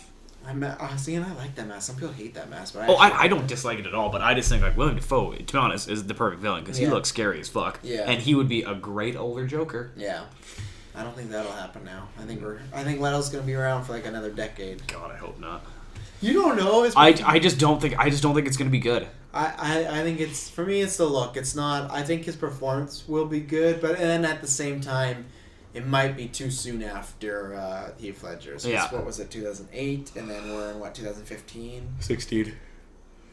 See, and I like that mask. Some people hate that mask, but I don't dislike it at all. But I just think like William Dafoe, to be honest, is the perfect villain because he looks scary as fuck. Yeah. And he would be a great older Joker. Yeah. I don't think that'll happen now. I think Leto's gonna be around for like another decade. God, I hope not. You don't know. I just don't think it's gonna be good. I think it's, for me, it's the look. It's not. I think his performance will be good, but then at the same time, it might be too soon after Heath Ledger. So Yeah. what was it, 2008, and then we're in 2015. 16.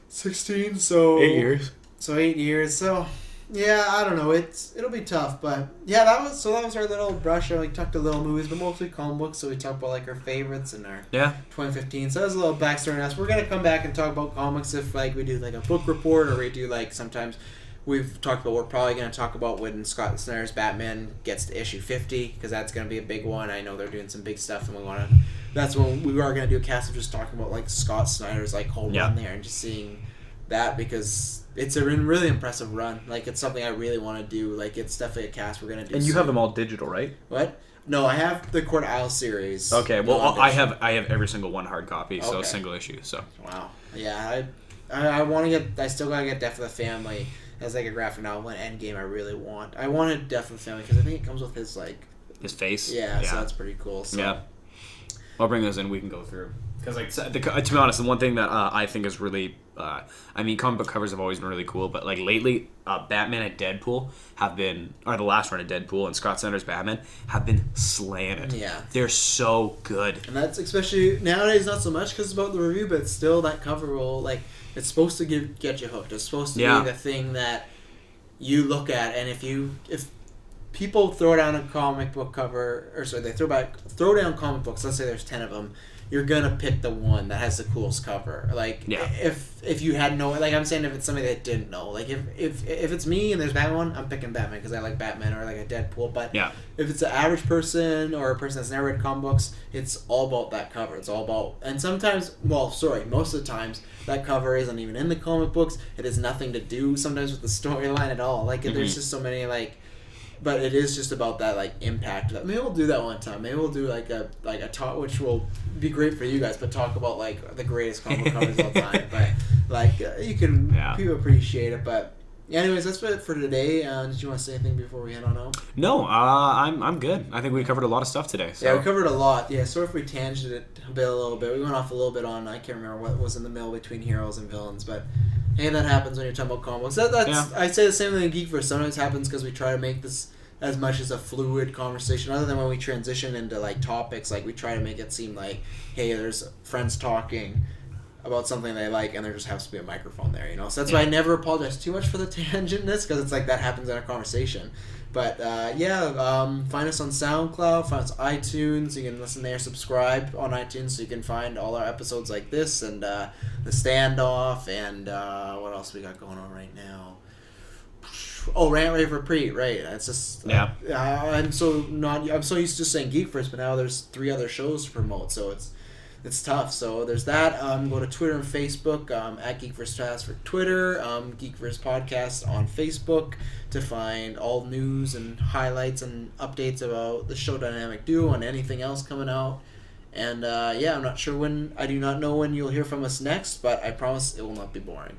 16. So 8 years. So 8 years. So yeah, I don't know. It'll be tough, but yeah, that was our little brush. We talked a little movies, but mostly comic books. So we talked about like our favorites and our 2015. So that was a little backstory on us. We're gonna come back and talk about comics if like we do like a book report, or we do like sometimes we've talked about. We're probably gonna talk about when Scott Snyder's Batman gets to issue 50, because that's gonna be a big one. I know they're doing some big stuff, and we want to. That's when we are gonna do a cast of just talking about like Scott Snyder's like whole run there and just seeing that, because it's a really impressive run. Like, it's something I really want to do. Like, it's definitely a cast we're gonna do. And you soon. have them all digital, right? What? No, I have the Court Isle series. Okay, well, I have every single one hard copy, so Okay. single issue. So Wow. Yeah, I want to get. I still gotta get Death of the Family as like a graphic novel, and Endgame. I really want. I wanted Death of the Family because I think it comes with his like. his face. Yeah, so that's pretty cool. So. Yeah, I'll bring those in. We can go through. Because, like, to be honest, the one thing that I think is really, I mean, comic book covers have always been really cool, but like lately, Batman and Deadpool or the last run of Deadpool and Scott Snyder's Batman have been slaying it. Yeah, they're so good. And that's especially nowadays, not so much because it's about the review, but still that cover will like it's supposed to get you hooked. It's supposed to be the thing that you look at, and if people throw down a comic book cover, or sorry, they throw down comic books. Let's say there's 10 of them. You're gonna pick the one that has the coolest cover. Like, if you had no, like I'm saying, if it's somebody that didn't know, like if it's me and there's Batman one, I'm picking Batman because I like Batman, or like a Deadpool. But if it's an average person or a person that's never read comic books, it's all about that cover. It's all about, and sometimes, most of the times, that cover isn't even in the comic books. It has nothing to do sometimes with the storyline at all. Like, there's just so many like. But it is just about that like impact. Maybe we'll do that one time. Maybe we'll do like a talk, which will be great for you guys. But talk about like the greatest comic book covers of all time. But like you can people appreciate it. But anyways, that's it for today. Did you want to say anything before we head on out? No, I'm good. I think we covered a lot of stuff today. So. Yeah, we covered a lot. Yeah, sorry if we tangented it a little bit. We went off a little bit on, I can't remember what was in the middle between heroes and villains, but. Hey, that happens when you're talking about comics. I say the same thing in GeekVerse. Sometimes happens because we try to make this as much as a fluid conversation. Other than when we transition into like topics, like we try to make it seem like, hey, there's friends talking about something they like, and there just has to be a microphone there, you know. So that's why I never apologize too much for the tangentness, because it's like that happens in a conversation. But find us on SoundCloud, find us on iTunes. You can listen there, subscribe on iTunes, so you can find all our episodes like this, and the standoff, and what else we got going on right now? Oh, Rant Rave Repeat, right? It's just I'm so used to saying GeekVerse, but now there's 3 other shows to promote, so it's tough. So there's that. Go to Twitter and Facebook at GeekVerse for Twitter, GeekVerse Podcast on Facebook to find all news and highlights and updates about the show Dynamic Duo and anything else coming out. And I'm not sure when. I do not know when you'll hear from us next, but I promise it will not be boring.